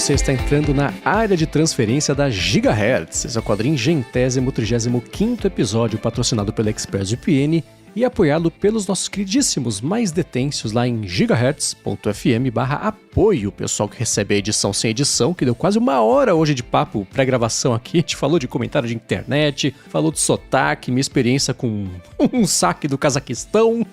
você está entrando na área de transferência da Gigahertz. Esse é o 435º episódio patrocinado pela ExpressVPN e apoiado pelos nossos queridíssimos mais detêncios lá em gigahertz.fm/apoio. O pessoal que recebe a edição sem edição, que deu quase 1 hora hoje de papo pré-gravação aqui. A gente falou de comentário de internet, falou de sotaque, minha experiência com um saque do Cazaquistão,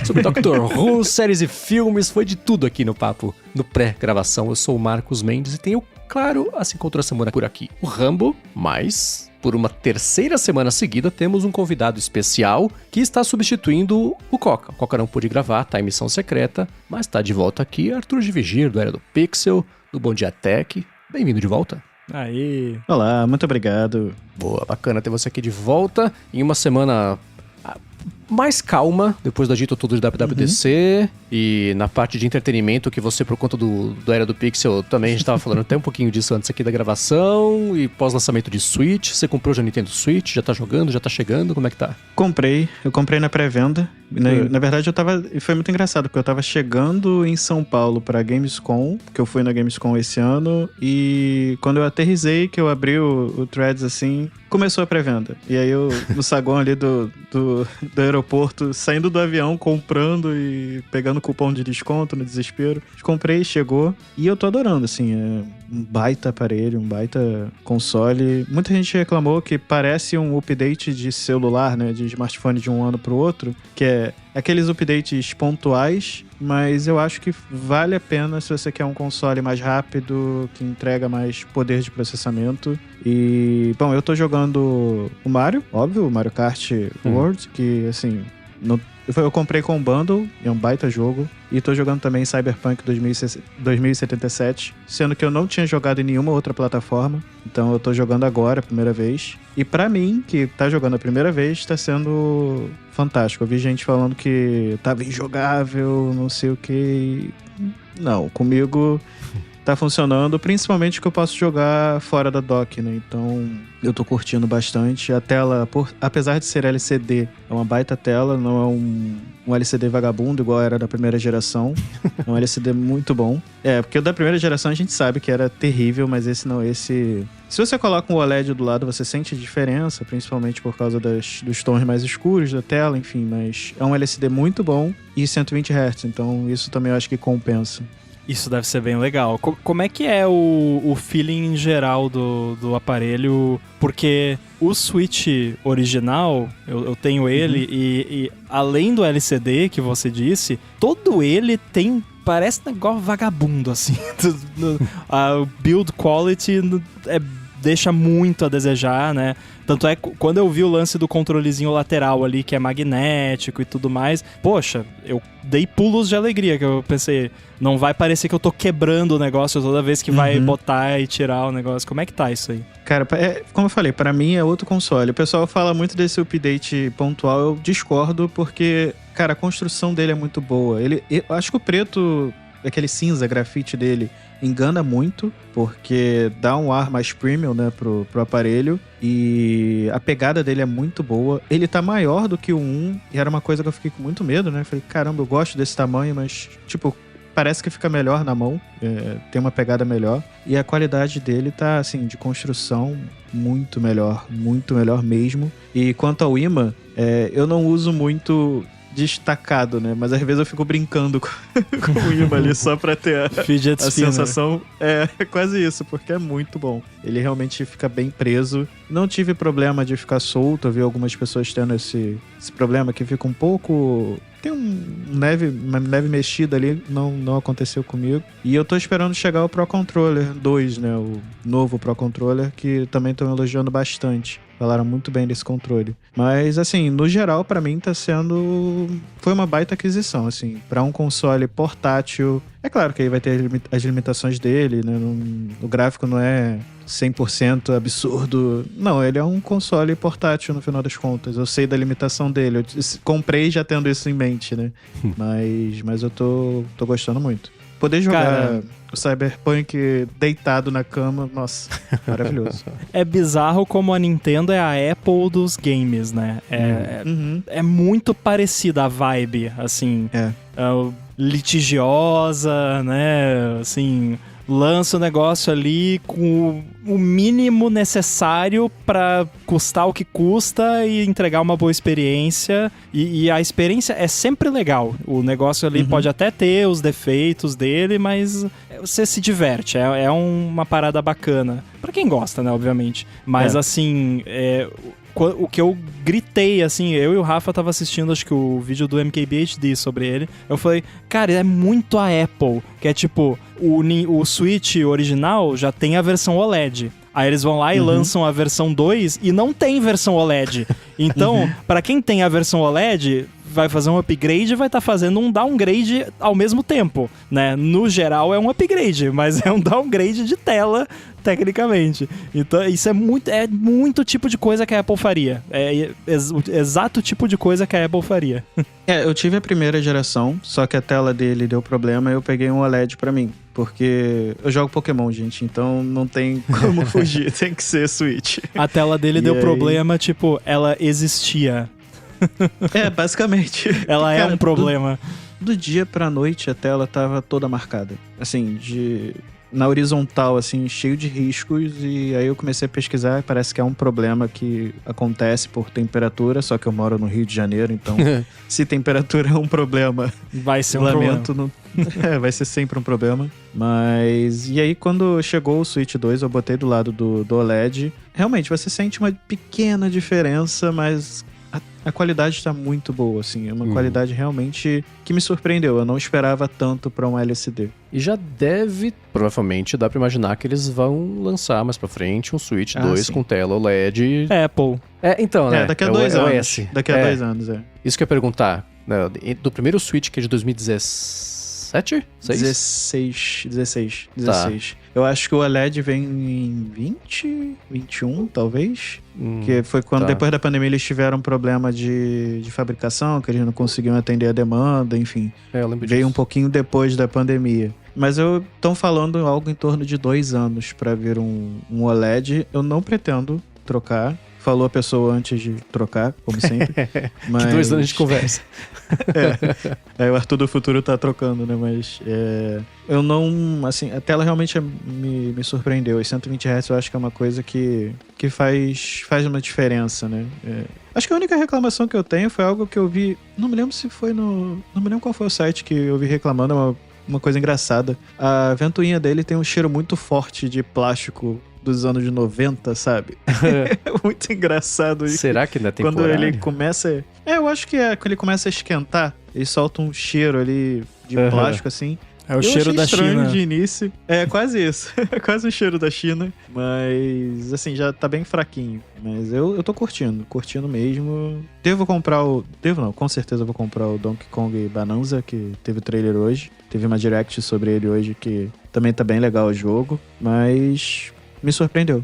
sobre Doctor Who, séries e filmes, foi de tudo aqui no papo, no pré-gravação. Eu sou o Marcos Mendes e tenho, claro, assim como toda semana por aqui, o Rambo, mas por uma terceira semana seguida temos um convidado especial que está substituindo o Coca. O Coca não pôde gravar, tá em missão secreta, mas está de volta aqui, Arthur de Vigir, do Era do Pixel, do Bom Dia Tech. Bem-vindo de volta. Aí. Olá, muito obrigado. Boa, bacana ter você aqui de volta em uma semana mais calma, depois do agito todo de WWDC, e na parte de entretenimento que você, por conta do Era do Pixel, também a gente tava falando até um pouquinho disso antes aqui da gravação, e pós-lançamento de Switch. Você comprou já Nintendo Switch? Já tá jogando? Já tá chegando? Como é que tá? Eu comprei na pré-venda. Na verdade, foi muito engraçado, porque eu tava chegando em São Paulo pra Gamescom, que eu fui na Gamescom esse ano, e quando eu aterrissei, que eu abri o Threads assim, começou a pré-venda. E aí eu, no saguão ali do aeroporto, saindo do avião, comprando e pegando cupom de desconto no desespero. Comprei, chegou, e eu tô adorando, assim, é um baita aparelho, um baita console. Muita gente reclamou que parece um update de celular, né, de smartphone de um ano pro outro, que é aqueles updates pontuais, mas eu acho que vale a pena se você quer um console mais rápido, que entrega mais poder de processamento. E, bom, eu tô jogando o Mario, óbvio, o Mario Kart World, que, assim, eu comprei com um bundle, é um baita jogo, e tô jogando também Cyberpunk 2077, sendo que eu não tinha jogado em nenhuma outra plataforma, então eu tô jogando agora, a primeira vez. E pra mim, que tá jogando a primeira vez, tá sendo fantástico. Eu vi gente falando que tava injogável, não sei o que. Não, comigo tá funcionando, principalmente que eu posso jogar fora da dock, né? Então eu tô curtindo bastante. A tela, apesar de ser LCD, é uma baita tela, não é um LCD vagabundo igual era da primeira geração. É um LCD muito bom. Porque o da primeira geração a gente sabe que era terrível, mas esse não, esse... Se você coloca um OLED do lado, você sente diferença, principalmente por causa dos tons mais escuros da tela, enfim, mas é um LCD muito bom e 120 Hz, então isso também eu acho que compensa. Isso deve ser bem legal. Como é que é o feeling geral do aparelho? Porque o Switch original, eu tenho ele, e além do LCD que você disse, todo ele tem... Parece um negócio vagabundo, assim. A build quality deixa muito a desejar, né? Tanto é que quando eu vi o lance do controlezinho lateral ali, que é magnético e tudo mais, poxa, eu dei pulos de alegria, que eu pensei, não vai parecer que eu tô quebrando o negócio toda vez que vai botar e tirar o negócio. Como é que tá isso aí? Cara, como eu falei, pra mim é outro console. O pessoal fala muito desse update pontual, eu discordo, porque, cara, a construção dele é muito boa. Eu acho que o preto, aquele cinza grafite dele, engana muito, porque dá um ar mais premium, né, pro aparelho, e a pegada dele é muito boa. Ele tá maior do que o 1, e era uma coisa que eu fiquei com muito medo, né, falei, caramba, eu gosto desse tamanho, mas, tipo, parece que fica melhor na mão, tem uma pegada melhor, e a qualidade dele tá, assim, de construção muito melhor mesmo. E quanto ao imã, eu não uso muito destacado, né? Mas às vezes eu fico brincando com o imã ali só pra ter a sensação. É quase isso, porque é muito bom. Ele realmente fica bem preso. Não tive problema de ficar solto. Eu vi algumas pessoas tendo esse problema que fica um pouco... Tem uma leve mexida ali, não aconteceu comigo. E eu tô esperando chegar o Pro Controller 2, né? O novo Pro Controller, que também estão elogiando bastante. Falaram muito bem desse controle. Mas, assim, no geral, pra mim tá sendo... Foi uma baita aquisição, assim. Pra um console portátil... É claro que aí vai ter as limitações dele, né? O gráfico não é 100% absurdo. Não, ele é um console portátil, no final das contas. Eu sei da limitação dele. Eu comprei já tendo isso em mente, né? Mas eu tô gostando muito. Poder jogar o Cyberpunk deitado na cama, nossa, maravilhoso. É bizarro como a Nintendo é a Apple dos games, né? É muito parecida a vibe, assim. litigiosa, né? Assim, lança o negócio ali com o mínimo necessário para custar o que custa e entregar uma boa experiência. E a experiência é sempre legal. O negócio ali pode até ter os defeitos dele, mas você se diverte. É uma parada bacana. Pra quem gosta, né, obviamente. Mas assim, o que eu gritei, assim, eu e o Rafa tava assistindo, acho que o vídeo do MKBHD sobre ele, eu falei, cara, é muito a Apple, que é tipo, o Switch original já tem a versão OLED. Aí eles vão lá e lançam a versão 2 e não tem versão OLED. Então, pra quem tem a versão OLED, vai fazer um upgrade e vai estar fazendo um downgrade ao mesmo tempo, né? No geral é um upgrade, mas é um downgrade de tela, tecnicamente. Então isso é muito tipo de coisa que a Apple faria. É o exato tipo de coisa que a Apple faria. Eu tive a primeira geração, só que a tela dele deu problema e eu peguei um OLED pra mim. Porque eu jogo Pokémon, gente, então não tem como fugir, tem que ser Switch. A tela dele deu problema, tipo, ela existia. Basicamente. Ela é um problema. Do dia pra noite a tela tava toda marcada. Assim, na horizontal, assim, cheio de riscos. E aí eu comecei a pesquisar. Parece que é um problema que acontece por temperatura. Só que eu moro no Rio de Janeiro, então se temperatura é um problema, vai ser um problema. Vai ser sempre um problema. Mas... E aí quando chegou o Switch 2, eu botei do lado do OLED. Realmente, você sente uma pequena diferença, mas... A qualidade tá muito boa, assim. É uma qualidade realmente que me surpreendeu. Eu não esperava tanto pra um LCD. E já deve, provavelmente, dá pra imaginar que eles vão lançar mais pra frente um Switch 2 sim. com tela OLED. Apple. Então, né? Daqui a 2 anos. Daqui a 2 anos, Isso que eu ia perguntar. Né? Do primeiro Switch, que é de 2017? 16. Tá. Eu acho que o OLED vem em 21, talvez. Que foi quando, depois da pandemia, eles tiveram problema de fabricação, que eles não conseguiam atender a demanda, enfim. Eu lembro Veio disso. um pouquinho depois da pandemia. Mas estão falando algo em torno de 2 anos para vir um OLED. Eu não pretendo trocar. Falou a pessoa antes de trocar, como sempre. Mas... Que 2 anos de conversa. O Arthur do futuro tá trocando, né? Mas eu não... Assim, a tela realmente me surpreendeu. Os 120 Hz eu acho que é uma coisa que faz uma diferença, né? Acho que a única reclamação que eu tenho foi algo que eu vi... Não me lembro se foi no... Não me lembro qual foi o site que eu vi reclamando. Uma coisa engraçada. A ventoinha dele tem um cheiro muito forte de plástico dos anos 90, sabe? É muito engraçado isso. Será que ainda é temporário? Quando ele começa... eu acho que quando ele começa a esquentar, ele solta um cheiro ali de plástico, assim. É o cheiro da China. De início. É quase isso. É quase o cheiro da China. Mas, assim, já tá bem fraquinho. Mas eu tô curtindo mesmo. Com certeza eu vou comprar o Donkey Kong Bonanza, que teve trailer hoje. Teve uma direct sobre ele hoje, que também tá bem legal o jogo. Mas me surpreendeu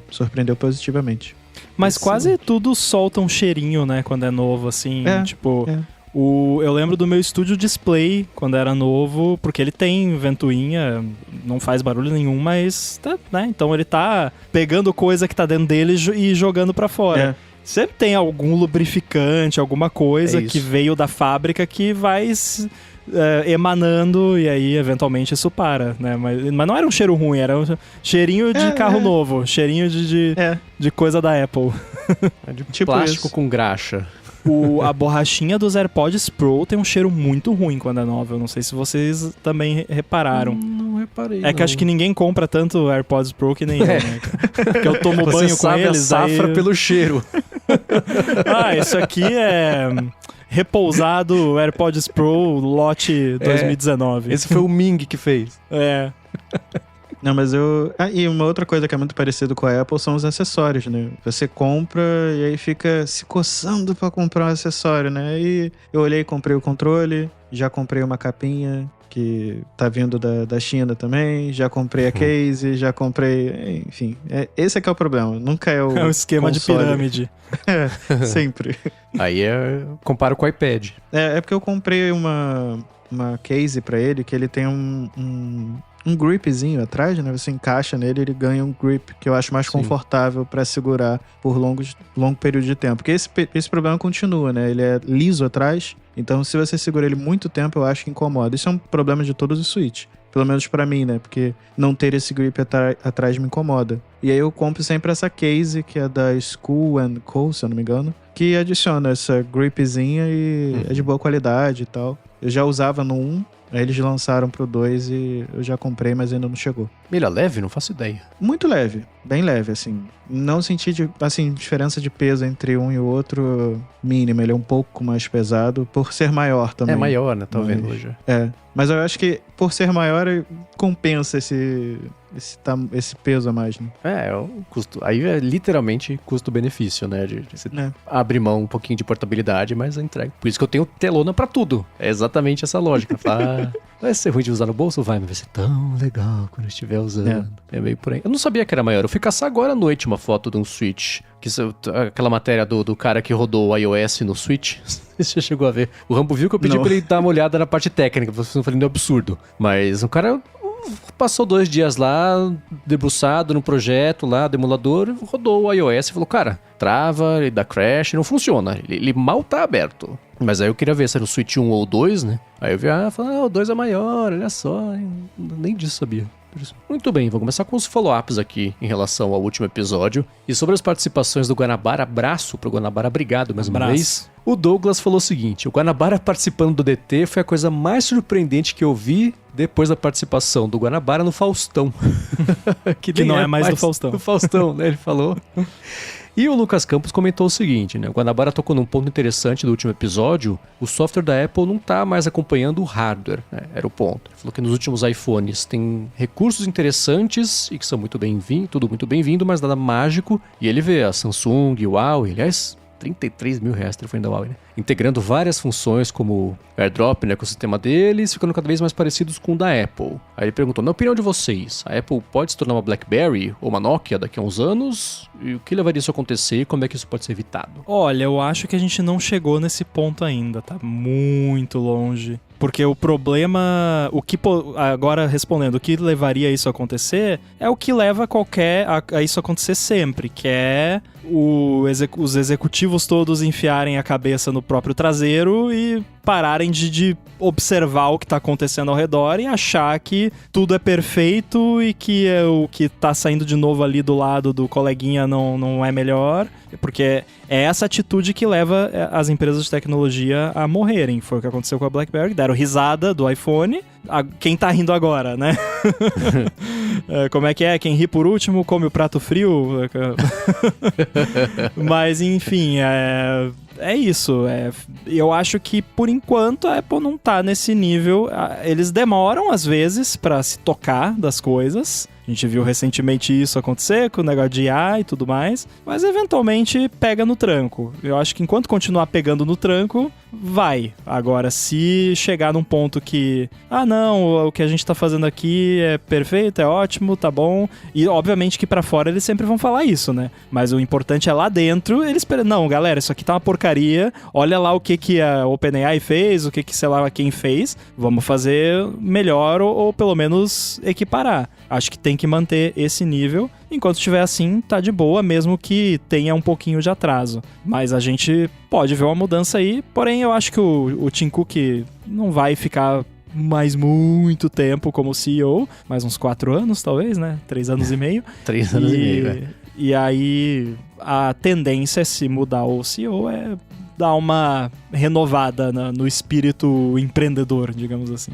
positivamente. Mas quase tudo solta um cheirinho, né, quando é novo, assim, eu lembro do meu estúdio display quando era novo, porque ele tem ventoinha, não faz barulho nenhum, mas né? Então ele tá pegando coisa que tá dentro dele e jogando pra fora. Sempre tem algum lubrificante, alguma coisa que veio da fábrica que vai emanando, e aí eventualmente isso para, né? Mas não era um cheiro ruim, era um cheirinho de carro novo, cheirinho de coisa da Apple. De tipo plástico isso. com graxa. A borrachinha dos AirPods Pro tem um cheiro muito ruim quando é nova. Eu não sei se vocês também repararam. Não reparei. Que acho que ninguém compra tanto AirPods Pro que nem eu, né? Porque eu tomo banho com eles. Você sabe a safra pelo cheiro. Isso aqui é repousado AirPods Pro lote 2019. Esse foi o Ming que fez. Não, mas e uma outra coisa que é muito parecido com a Apple são os acessórios, né? Você compra e aí fica se coçando pra comprar um acessório, né? E eu olhei e comprei o controle, já comprei uma capinha que tá vindo da China também, já comprei a case, já comprei... Enfim, esse é que é o problema. Nunca é o É um esquema console. de pirâmide. Sempre. Aí comparo com o iPad. É porque eu comprei uma case pra ele, que ele tem um gripzinho atrás, né? Você encaixa nele, ele ganha um grip que eu acho mais confortável pra segurar por longo período de tempo. Porque esse problema continua, né? Ele é liso atrás, então se você segura ele muito tempo, eu acho que incomoda. Isso é um problema de todos os Switch. Pelo menos pra mim, né? Porque não ter esse grip atrás me incomoda. E aí eu compro sempre essa case, que é da School & Co, se eu não me engano, que adiciona essa gripzinha e é de boa qualidade e tal. Eu já usava no 1, aí eles lançaram pro 2 e eu já comprei, mas ainda não chegou. Ele é leve? Não faço ideia. Muito leve, bem leve, assim. Não senti, diferença de peso entre um e o outro mínima. Ele é um pouco mais pesado, por ser maior também. É maior, né? Tá vendo hoje. Mas eu acho que por ser maior, compensa esse peso a mais, né? O custo. Aí é literalmente custo-benefício, né? De você abrir mão um pouquinho de portabilidade, mas a entrega. Por isso que eu tenho telona pra tudo. É exatamente essa lógica. Vai ser ruim de usar no bolso? Vai, mas vai ser tão legal quando eu estiver usando. É meio por aí. Eu não sabia que era maior. Eu fui caçar agora à noite uma foto de um Switch. Aquela matéria do cara que rodou o iOS no Switch. Você chegou a ver. O Rambo viu que eu pedi pra ele dar uma olhada na parte técnica. Você não falando de absurdo. Mas um cara passou 2 dias lá, debruçado no projeto lá, do emulador, rodou o iOS e falou, cara, trava, ele dá crash, não funciona. Ele mal tá aberto. Mas aí eu queria ver se era o Switch 1 ou 2, né? Aí eu vi, o 2 é maior, olha só. Nem disso sabia. Muito bem, vou começar com os follow-ups aqui em relação ao último episódio. E sobre as participações do Guanabara, abraço pro Guanabara, obrigado mais uma vez. O Douglas falou o seguinte, o Guanabara participando do DT foi a coisa mais surpreendente que eu vi depois da participação do Guanabara no Faustão. que não é mais do Faustão. Do Faustão, né? Ele falou. E o Lucas Campos comentou o seguinte, né? O Guanabara tocou num ponto interessante do último episódio. O software da Apple não tá mais acompanhando o hardware, né? Era o ponto. Ele falou que nos últimos iPhones tem recursos interessantes e que são tudo muito bem-vindo, mas nada mágico. E ele vê a Samsung, o Huawei, aliás, 33 mil reais telefone da Huawei, né? Integrando várias funções como AirDrop no ecossistema deles, ficando cada vez mais parecidos com o da Apple. Aí ele perguntou, na opinião de vocês, a Apple pode se tornar uma BlackBerry ou uma Nokia daqui a uns anos? E o que levaria isso a acontecer e como é que isso pode ser evitado? Olha, eu acho que a gente não chegou nesse ponto ainda, tá muito longe. Porque o problema, agora respondendo, o que levaria isso a acontecer é o que leva a isso acontecer sempre, que é os executivos todos enfiarem a cabeça no próprio traseiro e pararem de observar o que está acontecendo ao redor e achar que tudo é perfeito e que o que está saindo de novo ali do lado do coleguinha não é melhor, porque é essa atitude que leva as empresas de tecnologia a morrerem. Foi o que aconteceu com a BlackBerry, deram risada do iPhone. Quem tá rindo agora, né? Como é que é? Quem ri por último come o prato frio. Mas enfim, é isso. Eu acho que por enquanto a Apple não tá nesse nível. Eles demoram às vezes pra se tocar das coisas. A gente viu recentemente isso acontecer com o negócio de IA e tudo mais, mas eventualmente pega no tranco. Eu acho que enquanto continuar pegando no tranco, vai. Agora, se chegar num ponto que, não, o que a gente tá fazendo aqui é perfeito, é ótimo, tá bom, e obviamente que pra fora eles sempre vão falar isso, né? Mas o importante é lá dentro, eles não, galera, isso aqui tá uma porcaria, olha lá o que a OpenAI fez, o que sei lá quem fez, vamos fazer melhor ou pelo menos equiparar. Acho que tem que manter esse nível. Enquanto estiver assim, tá de boa, mesmo que tenha um pouquinho de atraso. Mas a gente pode ver uma mudança aí. Porém, eu acho que o Tim Cook não vai ficar mais muito tempo como CEO. Mais uns 4 anos, talvez, né? 3 anos e meio. 3 anos e meio, E aí, a tendência, se mudar o CEO, é dar uma renovada no espírito empreendedor, digamos assim.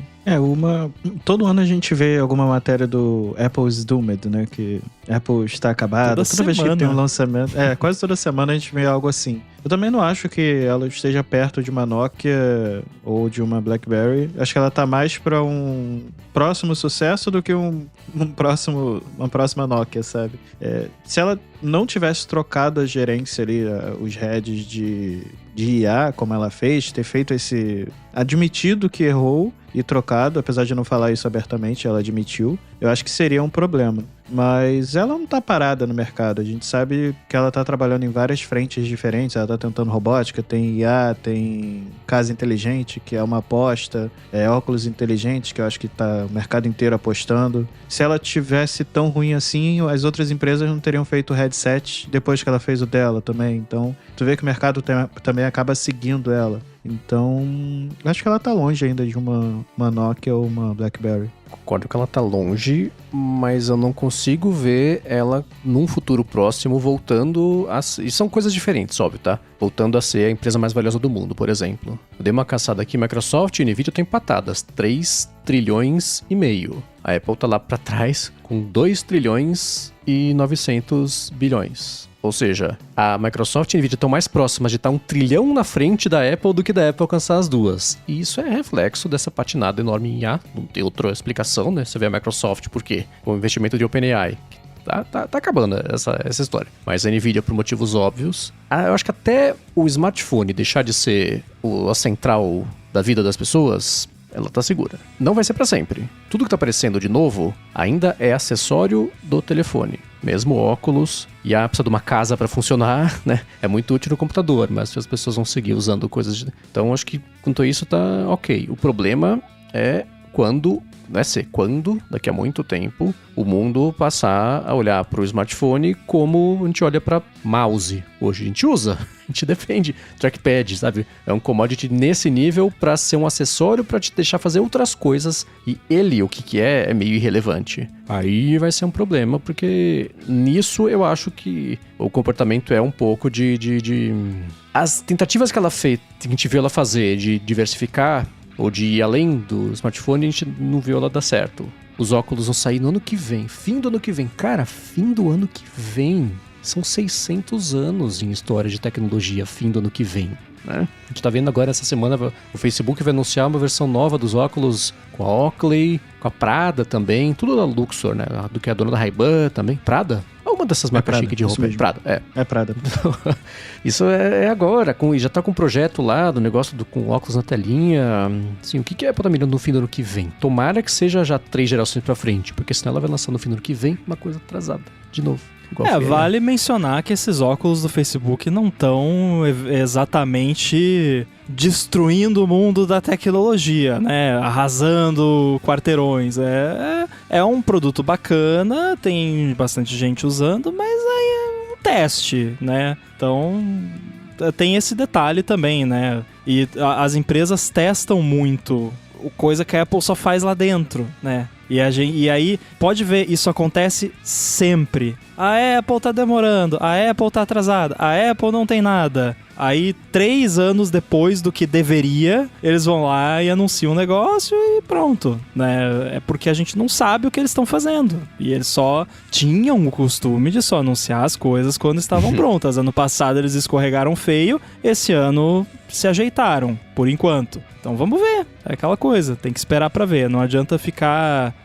Todo ano a gente vê alguma matéria do Apple's Doomed, né? Que Apple está acabada. Toda vez que tem um lançamento. Quase toda semana a gente vê algo assim. Eu também não acho que ela esteja perto de uma Nokia ou de uma BlackBerry. Acho que ela tá mais para um próximo sucesso do que uma próxima Nokia, sabe? Se ela não tivesse trocado a gerência ali, os heads de IA, como ela fez, ter feito admitido que errou e trocado, apesar de não falar isso abertamente, ela admitiu, eu acho que seria um problema. Mas ela não tá parada no mercado, a gente sabe que ela tá trabalhando em várias frentes diferentes, ela tá tentando robótica, tem IA, tem casa inteligente, que é uma aposta, óculos inteligentes, que eu acho que tá o mercado inteiro apostando. Se ela tivesse tão ruim assim, as outras empresas não teriam feito o headset depois que ela fez o dela também, então tu vê que o mercado também acaba seguindo ela. Então, acho que ela tá longe ainda de uma Nokia ou uma BlackBerry. Concordo que ela tá longe, mas eu não consigo ver ela num futuro próximo voltando a... E são coisas diferentes, óbvio, tá? Voltando a ser a empresa mais valiosa do mundo, por exemplo. Eu dei uma caçada aqui, Microsoft e Nvidia estão empatadas, 3 trilhões e meio. A Apple tá lá pra trás com 2 trilhões e 900 bilhões. Ou seja, a Microsoft e a Nvidia estão mais próximas de estar 1 trilhão na frente da Apple do que da Apple alcançar as duas. E isso é reflexo dessa patinada enorme em IA. Não tem outra explicação, né? Você vê a Microsoft, por quê? Com o investimento de OpenAI. Tá acabando essa história. Mas a Nvidia, por motivos óbvios. Eu acho que até o smartphone deixar de ser a central da vida das pessoas... ela tá segura. Não vai ser pra sempre. Tudo que tá aparecendo de novo ainda é acessório do telefone. Mesmo óculos, e precisa de uma casa pra funcionar, né? É muito útil no computador, mas as pessoas vão seguir usando coisas de... Então, acho que quanto a isso tá ok. O problema é quando, daqui a muito tempo, o mundo passar a olhar pro smartphone como a gente olha pra mouse. Hoje a gente usa, a gente defende trackpad, sabe? É um commodity nesse nível pra ser um acessório pra te deixar fazer outras coisas e ele, o que é meio irrelevante. Aí vai ser um problema, porque nisso eu acho que o comportamento é um pouco de... As tentativas que ela fez, que a gente viu ela fazer de diversificar ou de ir além do smartphone, a gente não viu ela dar certo. Os óculos vão sair no ano que vem, fim do ano que vem. Cara, fim do ano que vem. São 600 anos em história de tecnologia, fim do ano que vem, né? A gente tá vendo agora essa semana, o Facebook vai anunciar uma versão nova dos óculos com a Oakley, com a Prada também, tudo da Luxor, né? Do que é a dona da Ray-Ban também. Prada? Uma dessas marcas chiques de roupa. Prada, É Prada. Isso é agora, e já tá com um projeto lá do negócio com óculos na telinha. Assim, o que é pra estar mirando no fim do ano que vem? Tomara que seja já 3 gerações pra frente, porque senão ela vai lançar no fim do ano que vem uma coisa atrasada, de novo. Vale mencionar que esses óculos do Facebook não estão exatamente destruindo o mundo da tecnologia, né? Arrasando quarteirões. É um produto bacana, tem bastante gente usando, mas aí é um teste, né? Então tem esse detalhe também, né? E as empresas testam muito, coisa que a Apple só faz lá dentro, né? E aí, pode ver, isso acontece sempre. A Apple tá demorando, a Apple tá atrasada, a Apple não tem nada. Aí, 3 anos depois do que deveria, eles vão lá e anunciam um negócio e pronto, né? É porque a gente não sabe o que eles estão fazendo. E eles só tinham o costume de só anunciar as coisas quando estavam prontas. Ano passado eles escorregaram feio, esse ano se ajeitaram, por enquanto. Então vamos ver, é aquela coisa, tem que esperar pra ver. Não adianta ficar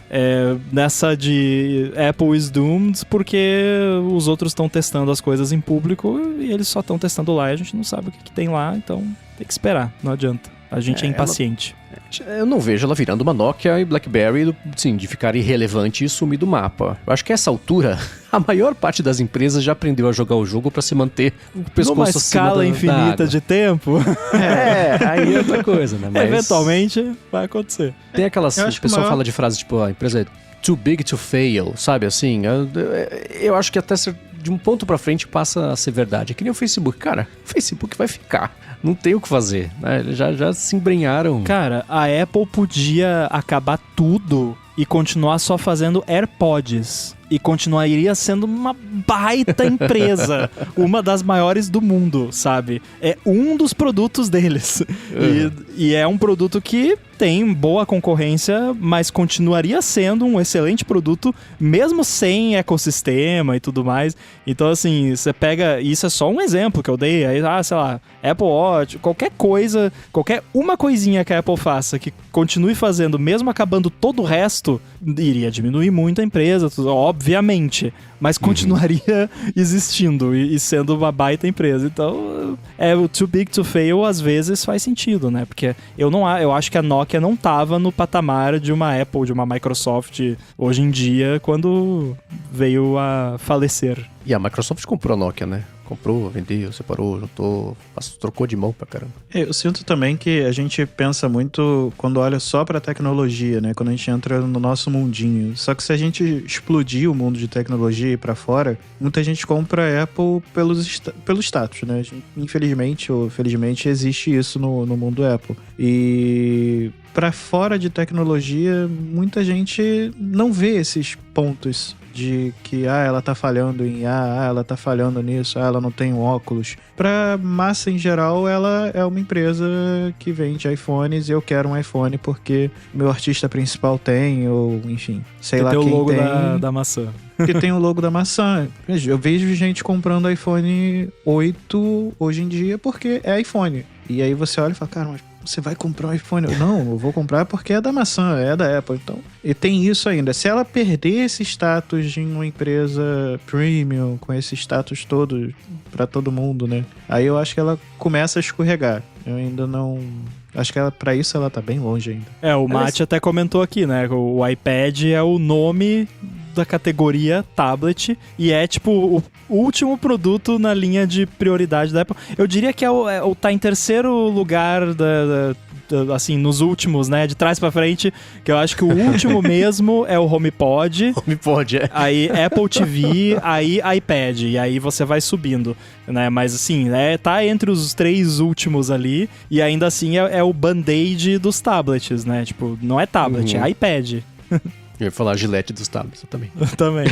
nessa de Apple is doomed porque os outros estão testando as coisas em público e eles só estão testando lá e a gente não sabe o que tem lá, então tem que esperar, não adianta. A gente é impaciente. Eu não vejo ela virando uma Nokia e BlackBerry, sim, de ficar irrelevante e sumir do mapa. Eu acho que a essa altura, a maior parte das empresas já aprendeu a jogar o jogo pra se manter o pescoço numa escala infinita de tempo. Aí é outra coisa, né? Mas eventualmente vai acontecer. Tem aquelas... O pessoal fala de frase tipo, a empresa é too big to fail, sabe assim? Eu acho que até de um ponto pra frente passa a ser verdade. É que nem o Facebook. Cara, o Facebook vai ficar. Não tem o que fazer, né? Eles já se embrenharam. Cara, a Apple podia acabar tudo e continuar só fazendo AirPods. E continuaria sendo uma baita empresa. Uma das maiores do mundo, sabe? É um dos produtos deles. E é um produto que tem boa concorrência, mas continuaria sendo um excelente produto, mesmo sem ecossistema e tudo mais. Então, assim, você pega... Isso é só um exemplo que eu dei. Aí, sei lá, Apple Watch, qualquer coisa, qualquer uma coisinha que a Apple faça que continue fazendo, mesmo acabando todo o resto, iria diminuir muito a empresa, obviamente, mas continuaria existindo e sendo uma baita empresa. Então, o too big to fail às vezes faz sentido, né? Porque eu acho que a Nokia não tava no patamar de uma Apple, de uma Microsoft hoje em dia, quando veio a falecer. E a Microsoft comprou a Nokia, né? Comprou, vendeu, separou, juntou, trocou de mão pra caramba. Eu sinto também que a gente pensa muito quando olha só pra tecnologia, né? Quando a gente entra no nosso mundinho. Só que se a gente explodir o mundo de tecnologia e ir pra fora, muita gente compra a Apple pelo status, né? Infelizmente ou felizmente existe isso no mundo Apple. E pra fora de tecnologia, muita gente não vê esses pontos de que, ela tá falhando em ela tá falhando nisso, ela não tem óculos. Pra massa em geral, ela é uma empresa que vende iPhones e eu quero um iPhone porque meu artista principal tem, ou enfim, sei lá quem tem. Tem o logo da maçã. Que tem o logo da maçã. Eu vejo gente comprando iPhone 8 hoje em dia porque é iPhone. E aí você olha e fala, cara, mas você vai comprar um iPhone? Não, eu vou comprar porque é da maçã, é da Apple. Então, e tem isso ainda. Se ela perder esse status de uma empresa premium, com esse status todo pra todo mundo, né? Aí eu acho que ela começa a escorregar. Eu ainda não... Acho que pra isso ela tá bem longe ainda. O Mate até comentou aqui, né? O iPad é o nome da categoria tablet e é tipo o último produto na linha de prioridade da Apple. Eu diria que tá em terceiro lugar assim, nos últimos, né? De trás pra frente, que eu acho que o último mesmo é o HomePod. HomePod, é. Aí Apple TV, aí iPad. E aí você vai subindo, né? Mas assim, tá entre os 3 últimos ali. E ainda assim é o band-aid dos tablets, né? Tipo, não é tablet, é iPad. Eu ia falar Gillette dos tablets também. Também.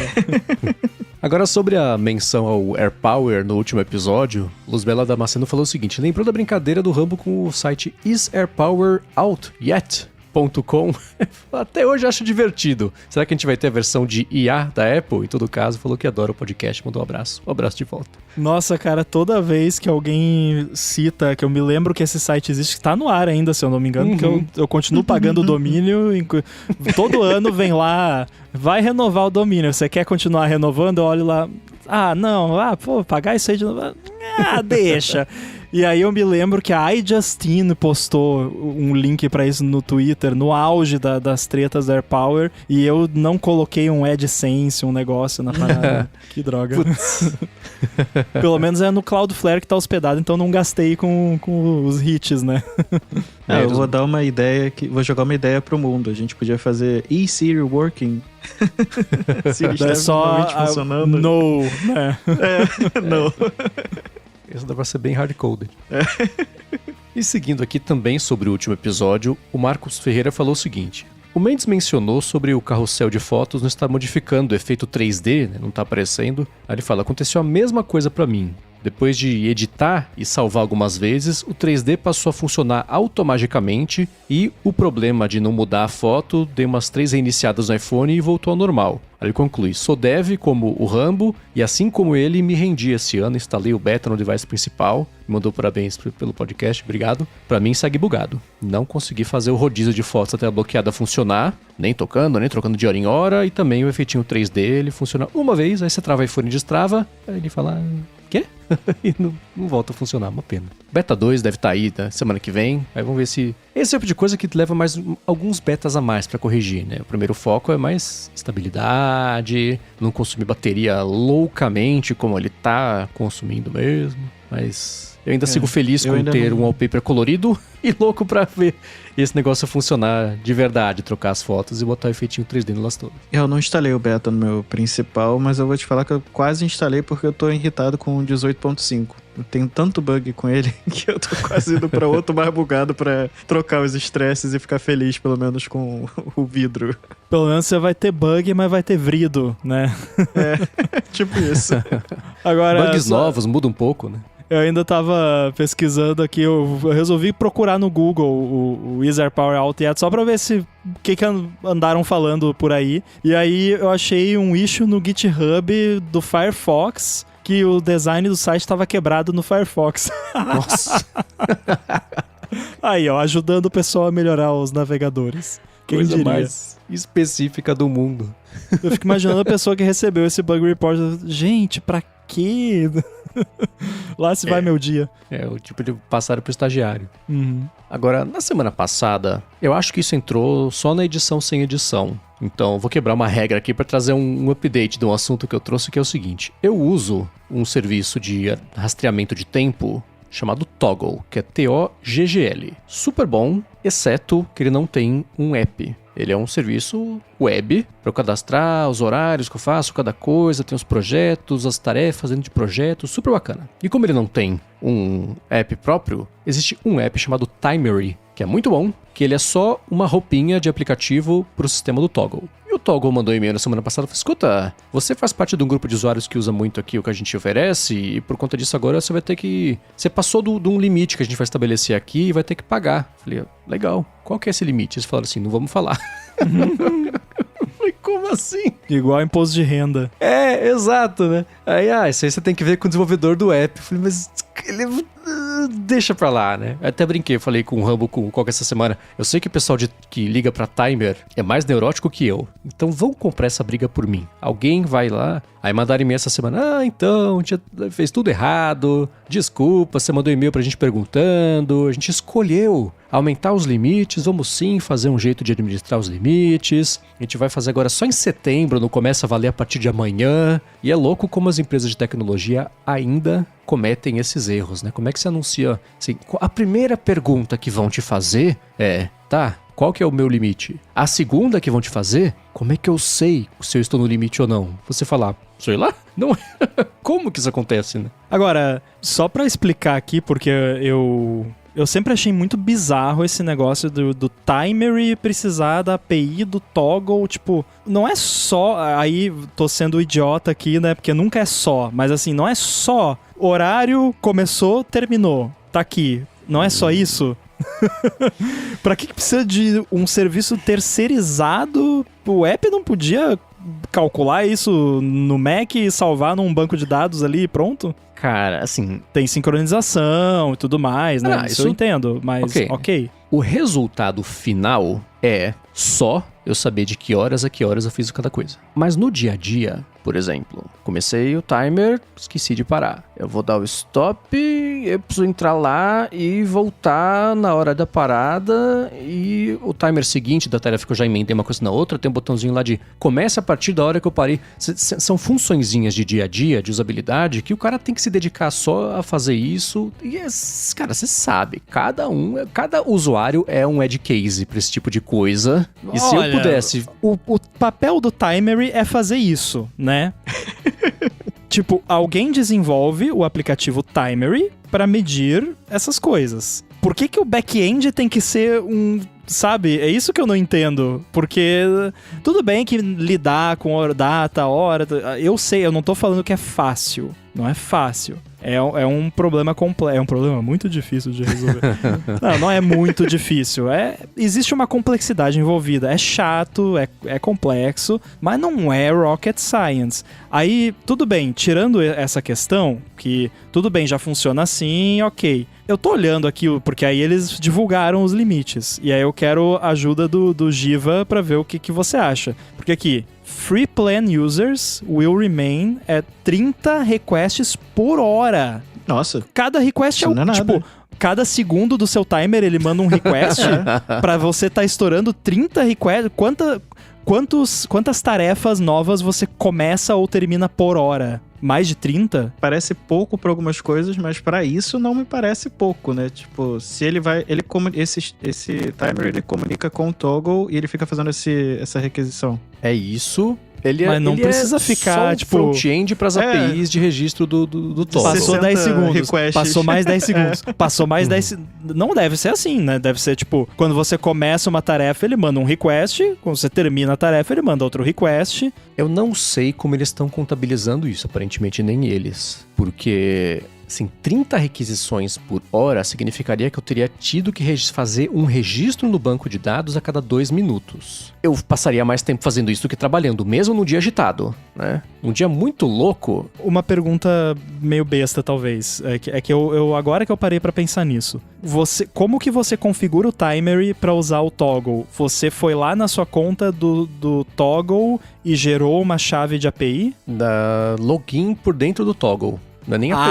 Agora, sobre a menção ao AirPower no último episódio, Luzbela Damasceno falou o seguinte: lembrou da brincadeira do Rambo com o site Is AirPower Out Yet? .com. Até hoje acho divertido. Será que a gente vai ter a versão de IA da Apple? Em todo caso, falou que adora o podcast, mandou um abraço. Um abraço de volta. Nossa, cara, toda vez que alguém cita, que eu me lembro que esse site existe, que tá no ar ainda, se eu não me engano, porque eu continuo pagando o domínio, todo ano vem lá, vai renovar o domínio, você quer continuar renovando? Eu olho lá, pagar isso aí de novo, deixa. E aí eu me lembro que a iJustine postou um link pra isso no Twitter, no auge das tretas da AirPower, e eu não coloquei um AdSense, um negócio na parada. Que droga. Pelo menos é no Cloudflare que tá hospedado, então não gastei com os hits, né? Eu vou dar uma ideia, vou jogar uma ideia pro mundo. A gente podia fazer eSiri working. Siri é só funcionando. No, né? No. Isso dá pra ser bem hard-coded. E seguindo aqui também sobre o último episódio, o Marcos Ferreira falou o seguinte: o Mendes mencionou sobre o carrossel de fotos não estar modificando o efeito 3D, né, não tá aparecendo. Aí ele fala, aconteceu a mesma coisa pra mim. Depois de editar e salvar algumas vezes, o 3D passou a funcionar automaticamente e o problema de não mudar a foto deu umas 3 reiniciadas no iPhone e voltou ao normal. Aí ele conclui, sou dev como o Rambo e assim como ele me rendi esse ano, instalei o beta no device principal, me mandou parabéns pelo podcast, obrigado. Pra mim segue bugado, não consegui fazer o rodízio de fotos até a bloqueada funcionar, nem tocando, nem trocando de hora em hora, e também o efeitinho 3D, ele funciona uma vez, aí você trava o iPhone e destrava, aí ele fala... Quê? E não volta a funcionar, uma pena. Beta 2 deve estar aí, né, semana que vem. Aí vamos ver se... Esse tipo de coisa que leva mais alguns betas a mais pra corrigir, né? O primeiro foco é mais estabilidade, não consumir bateria loucamente como ele tá consumindo mesmo. Mas eu ainda sigo feliz com ter um wallpaper colorido e louco pra ver esse negócio funcionar de verdade, trocar as fotos e botar o efeitinho 3D nelas todas. Eu não instalei o beta no meu principal, mas eu vou te falar que eu quase instalei porque eu tô irritado com o 18.5. Eu tenho tanto bug com ele que eu tô quase indo pra outro mais bugado pra trocar os estresses e ficar feliz, pelo menos, com o vidro. Pelo menos você vai ter bug, mas vai ter vrido, né? Tipo isso. Agora, bugs novos, muda um pouco, né? Eu ainda tava pesquisando aqui, eu resolvi procurar no Google o Is AirPower Out Yet só pra ver o que andaram falando por aí. E aí eu achei um issue no GitHub do Firefox, que o design do site estava quebrado no Firefox. Nossa! Aí, ó, ajudando o pessoal a melhorar os navegadores. Quem coisa diria? Mais específica do mundo. Eu fico imaginando a pessoa que recebeu esse bug report. Gente, pra aqui. Lá se vai meu dia. É o tipo de passar pro estagiário. Uhum. Agora, na semana passada, eu acho que isso entrou só na edição sem edição. Então, vou quebrar uma regra aqui para trazer um update de um assunto que eu trouxe, que é o seguinte. Eu uso um serviço de rastreamento de tempo chamado Toggl, que é T-O-G-G-L. Super bom, exceto que ele não tem um app. Ele é um serviço web para eu cadastrar os horários que eu faço, cada coisa, tem os projetos, as tarefas dentro de projetos, super bacana. E como ele não tem um app próprio, existe um app chamado Timery, que é muito bom, que ele é só uma roupinha de aplicativo para o sistema do Toggl. E o Toggl mandou um e-mail na semana passada e falou, escuta, você faz parte de um grupo de usuários que usa muito aqui o que a gente oferece e por conta disso agora você vai ter que... Você passou de um limite que a gente vai estabelecer aqui e vai ter que pagar. Falei, legal, qual que é esse limite? Eles falaram assim, não vamos falar. Falei, como assim? Igual imposto de renda. É, exato, né? Isso aí você tem que ver com o desenvolvedor do app. Falei, mas ele... Deixa pra lá, né? Eu até brinquei, falei com o Rambo, com o Coca essa semana. Eu sei que o pessoal que liga pra Timer é mais neurótico que eu. Então vão comprar essa briga por mim. Alguém vai lá, aí mandaram e-mail essa semana. Então, fez tudo errado. Desculpa, você mandou e-mail pra gente perguntando. A gente escolheu aumentar os limites. Vamos sim fazer um jeito de administrar os limites. A gente vai fazer agora só em setembro, não começa a valer a partir de amanhã. E é louco como as empresas de tecnologia ainda cometem esses erros, né? Como é que você anuncia? Assim, a primeira pergunta que vão te fazer é, tá, qual que é o meu limite? A segunda que vão te fazer, como é que eu sei se eu estou no limite ou não? Você falar, sei lá? Não. Como que isso acontece, né? Agora, só pra explicar aqui, porque eu sempre achei muito bizarro esse negócio do Timery precisar da API do Toggl, tipo, não é só, aí tô sendo idiota aqui, né, porque nunca é só, mas assim, não é só horário, começou, terminou, tá aqui, não é só isso? Pra que precisa de um serviço terceirizado? O app não podia calcular isso no Mac e salvar num banco de dados ali e pronto? Cara, assim... Tem sincronização e tudo mais, né? Isso eu entendo, mas ok. O resultado final é só eu saber de que horas a que horas eu fiz cada coisa. Mas no dia a dia, por exemplo, comecei o timer, esqueci de parar. Eu vou dar o stop, eu preciso entrar lá e voltar na hora da parada e o timer seguinte da tarefa que eu já emendei uma coisa na outra, tem um botãozinho lá de começa a partir da hora que eu parei. São funçõezinhas de dia a dia, de usabilidade, que o cara tem que se dedicar só a fazer isso. E, cara, você sabe, cada usuário é um edge case pra esse tipo de coisa. E se eu pudesse... O papel do Timery é fazer isso, né? Tipo, alguém desenvolve o aplicativo Timery para medir essas coisas. Por que o back-end tem que ser um... Sabe? É isso que eu não entendo. Porque tudo bem que lidar com data, hora... Eu sei, eu não tô falando que é fácil. Não é fácil. É um problema complexo. É um problema muito difícil de resolver. Não é muito difícil. Existe uma complexidade envolvida. É chato, é complexo, mas não é rocket science. Aí, tudo bem, tirando essa questão, que tudo bem, já funciona assim, ok. Eu tô olhando aqui, porque aí eles divulgaram os limites. E aí eu quero a ajuda do Giva pra ver o que você acha. Porque aqui, free plan users will remain at 30 requests por hora. Nossa. Cada request não é nada. Tipo, cada segundo do seu timer ele manda um request pra você tá estourando 30 requests. Quantas tarefas novas você começa ou termina por hora? Mais de 30? Parece pouco pra algumas coisas, mas pra isso não me parece pouco, né? Tipo, se ele vai... Esse timer, ele comunica com o Toggl e ele fica fazendo essa requisição. É isso... Mas não precisa ficar, só tipo... front-end pras APIs de registro do Toggl. Passou 10 segundos. Requests. Passou mais 10 segundos. Passou mais 10... Não deve ser assim, né? Deve ser, tipo, quando você começa uma tarefa, ele manda um request. Quando você termina a tarefa, ele manda outro request. Eu não sei como eles estão contabilizando isso, aparentemente nem eles. Porque Assim, 30 requisições por hora significaria que eu teria tido que fazer um registro no banco de dados a cada 2 minutos. Eu passaria mais tempo fazendo isso do que trabalhando, mesmo num dia agitado, né? Um dia muito louco. Uma pergunta meio besta, talvez. É que eu agora que eu parei pra pensar nisso. Como que você configura o timer pra usar o toggle? Você foi lá na sua conta do toggle e gerou uma chave de API? Da login por dentro do toggle. Não é nem API,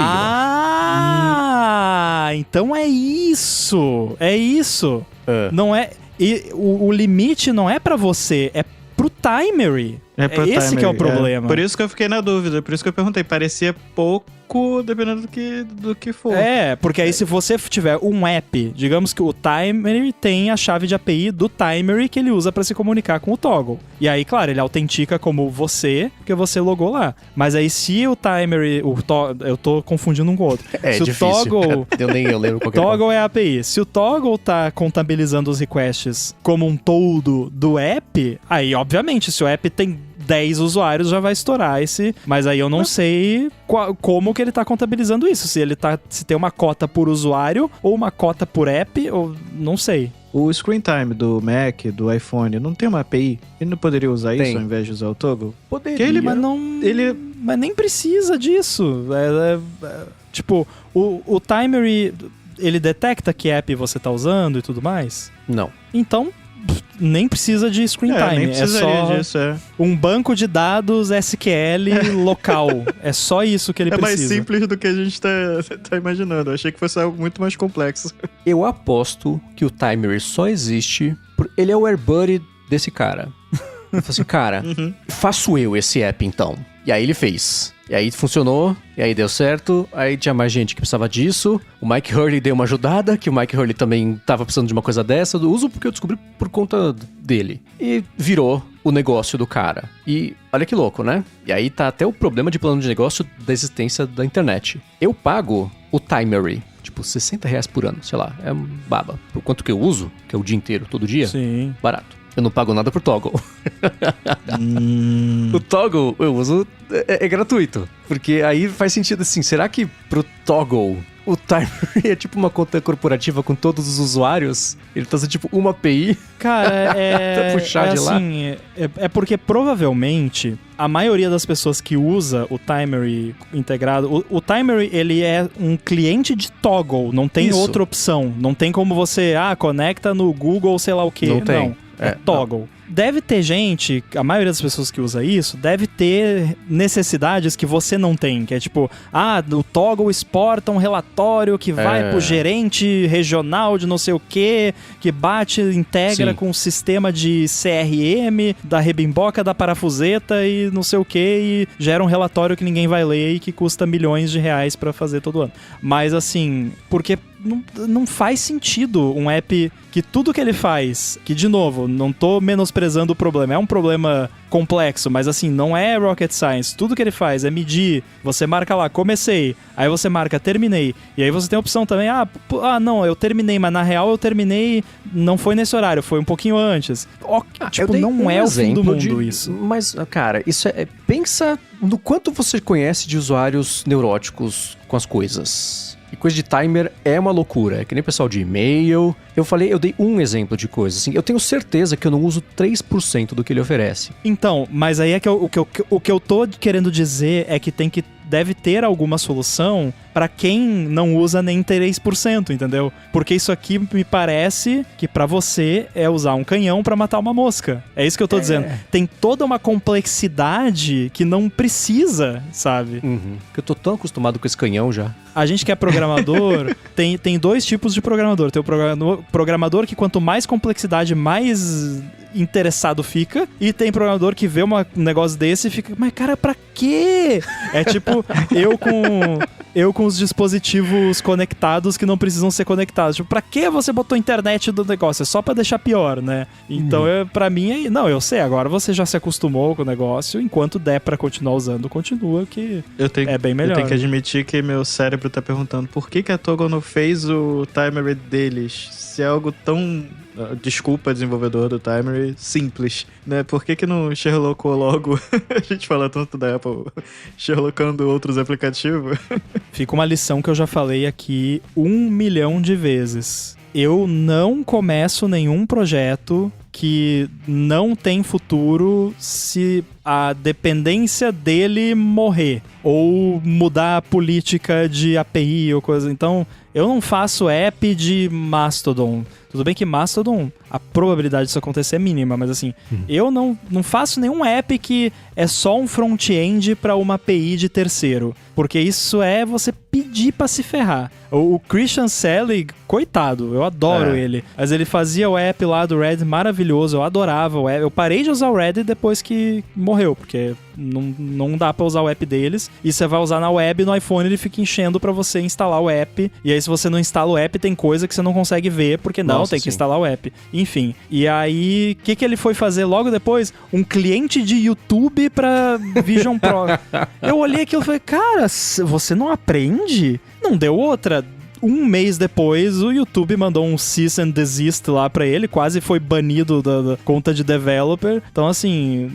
Então é isso! É isso! Não é... E o limite não é pra você, é pro timer. Esse que é o problema. Por isso que eu fiquei na dúvida, por isso que eu perguntei. Parecia pouco, dependendo do que for. Porque aí se você tiver um app, digamos que o timer tem a chave de API do timer que ele usa pra se comunicar com o toggle. E aí, claro, ele autentica como você, porque você logou lá. Mas aí se o timer... eu tô confundindo um com o outro. É se difícil. O toggle... eu lembro qualquer Toggle é a API. Se o toggle tá contabilizando os requests como um todo do app, aí, obviamente, se o app tem 10 usuários, já vai estourar esse... Mas aí eu não sei como que ele tá contabilizando isso. Se tem uma cota por usuário ou uma cota por app, ou não sei. O screen time do Mac, do iPhone, não tem uma API? Ele não poderia usar isso ao invés de usar o toggle? Poderia, mas não... Mas nem precisa disso. Tipo, o timer, ele detecta que app você tá usando e tudo mais? Não. Então... nem precisa de screen time, nem precisaria disso, um banco de dados SQL local. É só isso que ele precisa. É mais simples do que a gente tá imaginando. Eu achei que fosse algo muito mais complexo. Eu aposto que o timer só existe ele é o AirBuddy desse cara. Eu falei assim, cara, faço eu esse app então. E aí ele fez. E aí funcionou, e aí deu certo, aí tinha mais gente que precisava disso. O Mike Hurley deu uma ajudada, que o Mike Hurley também tava precisando de uma coisa dessa. Eu uso porque eu descobri por conta dele. E virou o negócio do cara. E olha que louco, né? E aí tá até o problema de plano de negócio da existência da internet. Eu pago o Timery, tipo R$60 por ano, sei lá, é baba. Por quanto que eu uso, que é o dia inteiro, todo dia, sim, barato. Eu não pago nada por Toggle. O Toggle eu uso, é gratuito. Porque aí faz sentido assim, será que pro Toggle o Timer é tipo uma conta corporativa com todos os usuários? Ele tá sendo tipo uma API? Cara, puxar de assim, lá? É porque provavelmente a maioria das pessoas que usa o Timer integrado... O Timer, ele é um cliente de Toggle, não tem outra opção. Não tem como você, conecta no Google, sei lá o quê. Não tem. Não. É Toggle. Não. Deve ter gente, a maioria das pessoas que usa isso, deve ter necessidades que você não tem, que é tipo, o Toggle exporta um relatório que vai pro gerente regional de não sei o que integra com o sistema de CRM da rebimboca da parafuseta e não sei o que, e gera um relatório que ninguém vai ler e que custa milhões de reais pra fazer todo ano. Mas assim, porque não faz sentido um app que tudo que ele faz, que de novo, não tô menosprezando o problema, é um problema complexo, mas assim, não é rocket science, tudo que ele faz é medir, você marca lá, comecei, aí você marca, terminei, e aí você tem a opção também, não, eu terminei, mas na real eu terminei, não foi nesse horário, foi um pouquinho antes. Não é o fim do mundo isso. Mas, cara, isso pensa no quanto você conhece de usuários neuróticos com as coisas. E coisa de timer é uma loucura. É que nem o pessoal de e-mail. Eu dei um exemplo de coisa. Assim, eu tenho certeza que eu não uso 3% do que ele oferece. Então, mas aí é que o que eu tô querendo dizer é que deve ter alguma solução pra quem não usa nem 3%, entendeu? Porque isso aqui me parece que pra você é usar um canhão pra matar uma mosca. É isso que eu tô dizendo. Tem toda uma complexidade que não precisa, sabe? Porque eu tô tão acostumado com esse canhão já. A gente que é programador, tem dois tipos de programador. Tem o programador que quanto mais complexidade, mais interessado fica, e tem programador que vê um negócio desse e fica, mas cara, pra quê? É tipo, eu com os dispositivos conectados que não precisam ser conectados. Tipo, pra que você botou a internet do negócio? É só pra deixar pior, né? Então, pra mim, não, eu sei, agora você já se acostumou com o negócio, enquanto der pra continuar usando, continua, que é bem melhor. Eu tenho que admitir que meu cérebro tá perguntando por que a Toggle não fez o timer deles, se é algo tão Desculpa, desenvolvedor do Timer, simples, né? Por que não Sherlockou logo? A gente fala tanto da Apple Sherlockando outros aplicativos. Fica uma lição que eu já falei aqui 1 milhão de vezes. Eu não começo nenhum projeto que não tem futuro se a dependência dele morrer ou mudar a política de API ou coisa. Então, eu não faço app de Mastodon. Tudo bem que Mastodon, a probabilidade disso acontecer é mínima, mas assim, eu não faço nenhum app que é só um front-end para uma API de terceiro, porque isso é você pedir pra se ferrar. O Christian Selig, coitado, eu adoro ele, mas ele fazia o app lá do Reddit maravilhoso, eu adorava o app. Eu parei de usar o Reddit depois que morreu, porque não dá pra usar o app deles, e você vai usar na web, no iPhone ele fica enchendo pra você instalar o app, e aí se você não instala o app, tem coisa que você não consegue ver, porque tem que instalar o app. Enfim, e aí, o que ele foi fazer logo depois? Um cliente de YouTube pra Vision Pro. Eu olhei aquilo e falei, cara, você não aprende? Não deu outra. Um mês depois, o YouTube mandou um cease and desist lá pra ele, quase foi banido da conta de developer. Então, assim,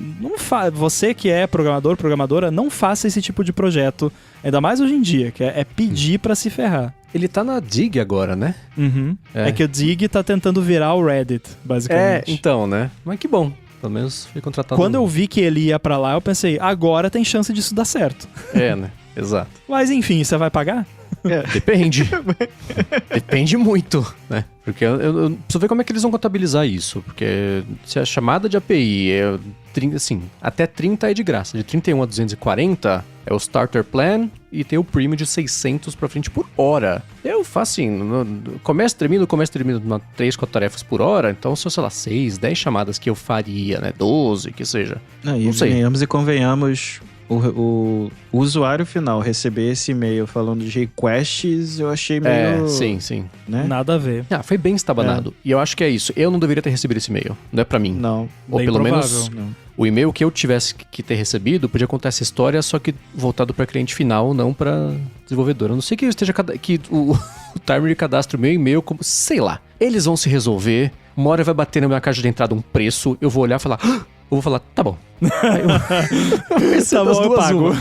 você que é programadora, não faça esse tipo de projeto, ainda mais hoje em dia, que é pedir pra se ferrar. Ele tá na Dig agora, né? Uhum. É que o Dig tá tentando virar o Reddit, basicamente. Então, né? Mas que bom. Pelo menos foi contratado. Quando eu vi que ele ia pra lá, eu pensei, agora tem chance disso dar certo. Né? Exato. Mas enfim, você vai pagar? Depende. Depende muito, né? Porque eu preciso ver como é que eles vão contabilizar isso. Porque se a chamada de API é assim, até 30 é de graça. De 31 a 240 é o Starter Plan e tem o Premium de 600 pra frente por hora. Eu faço assim, começo termino 3, 4 tarefas por hora. Então são, sei lá, 6, 10 chamadas que eu faria, né? 12, que seja. Não sei. Venhamos e convenhamos... O usuário final receber esse e-mail falando de requests, eu achei meio... Sim. Né? Nada a ver. Foi bem estabanado. E eu acho que é isso. Eu não deveria ter recebido esse e-mail. Não é pra mim. Não. Ou bem pelo provável. menos Não. O e-mail que eu tivesse que ter recebido podia contar essa história, só que voltado pra cliente final, não pra desenvolvedor. A não sei que o Timer cadastre o meu e-mail como... Sei lá. Eles vão se resolver. Uma hora vai bater na minha caixa de entrada um preço. Eu vou olhar e falar... Eu vou falar, tá bom. Tá bom, eu pago.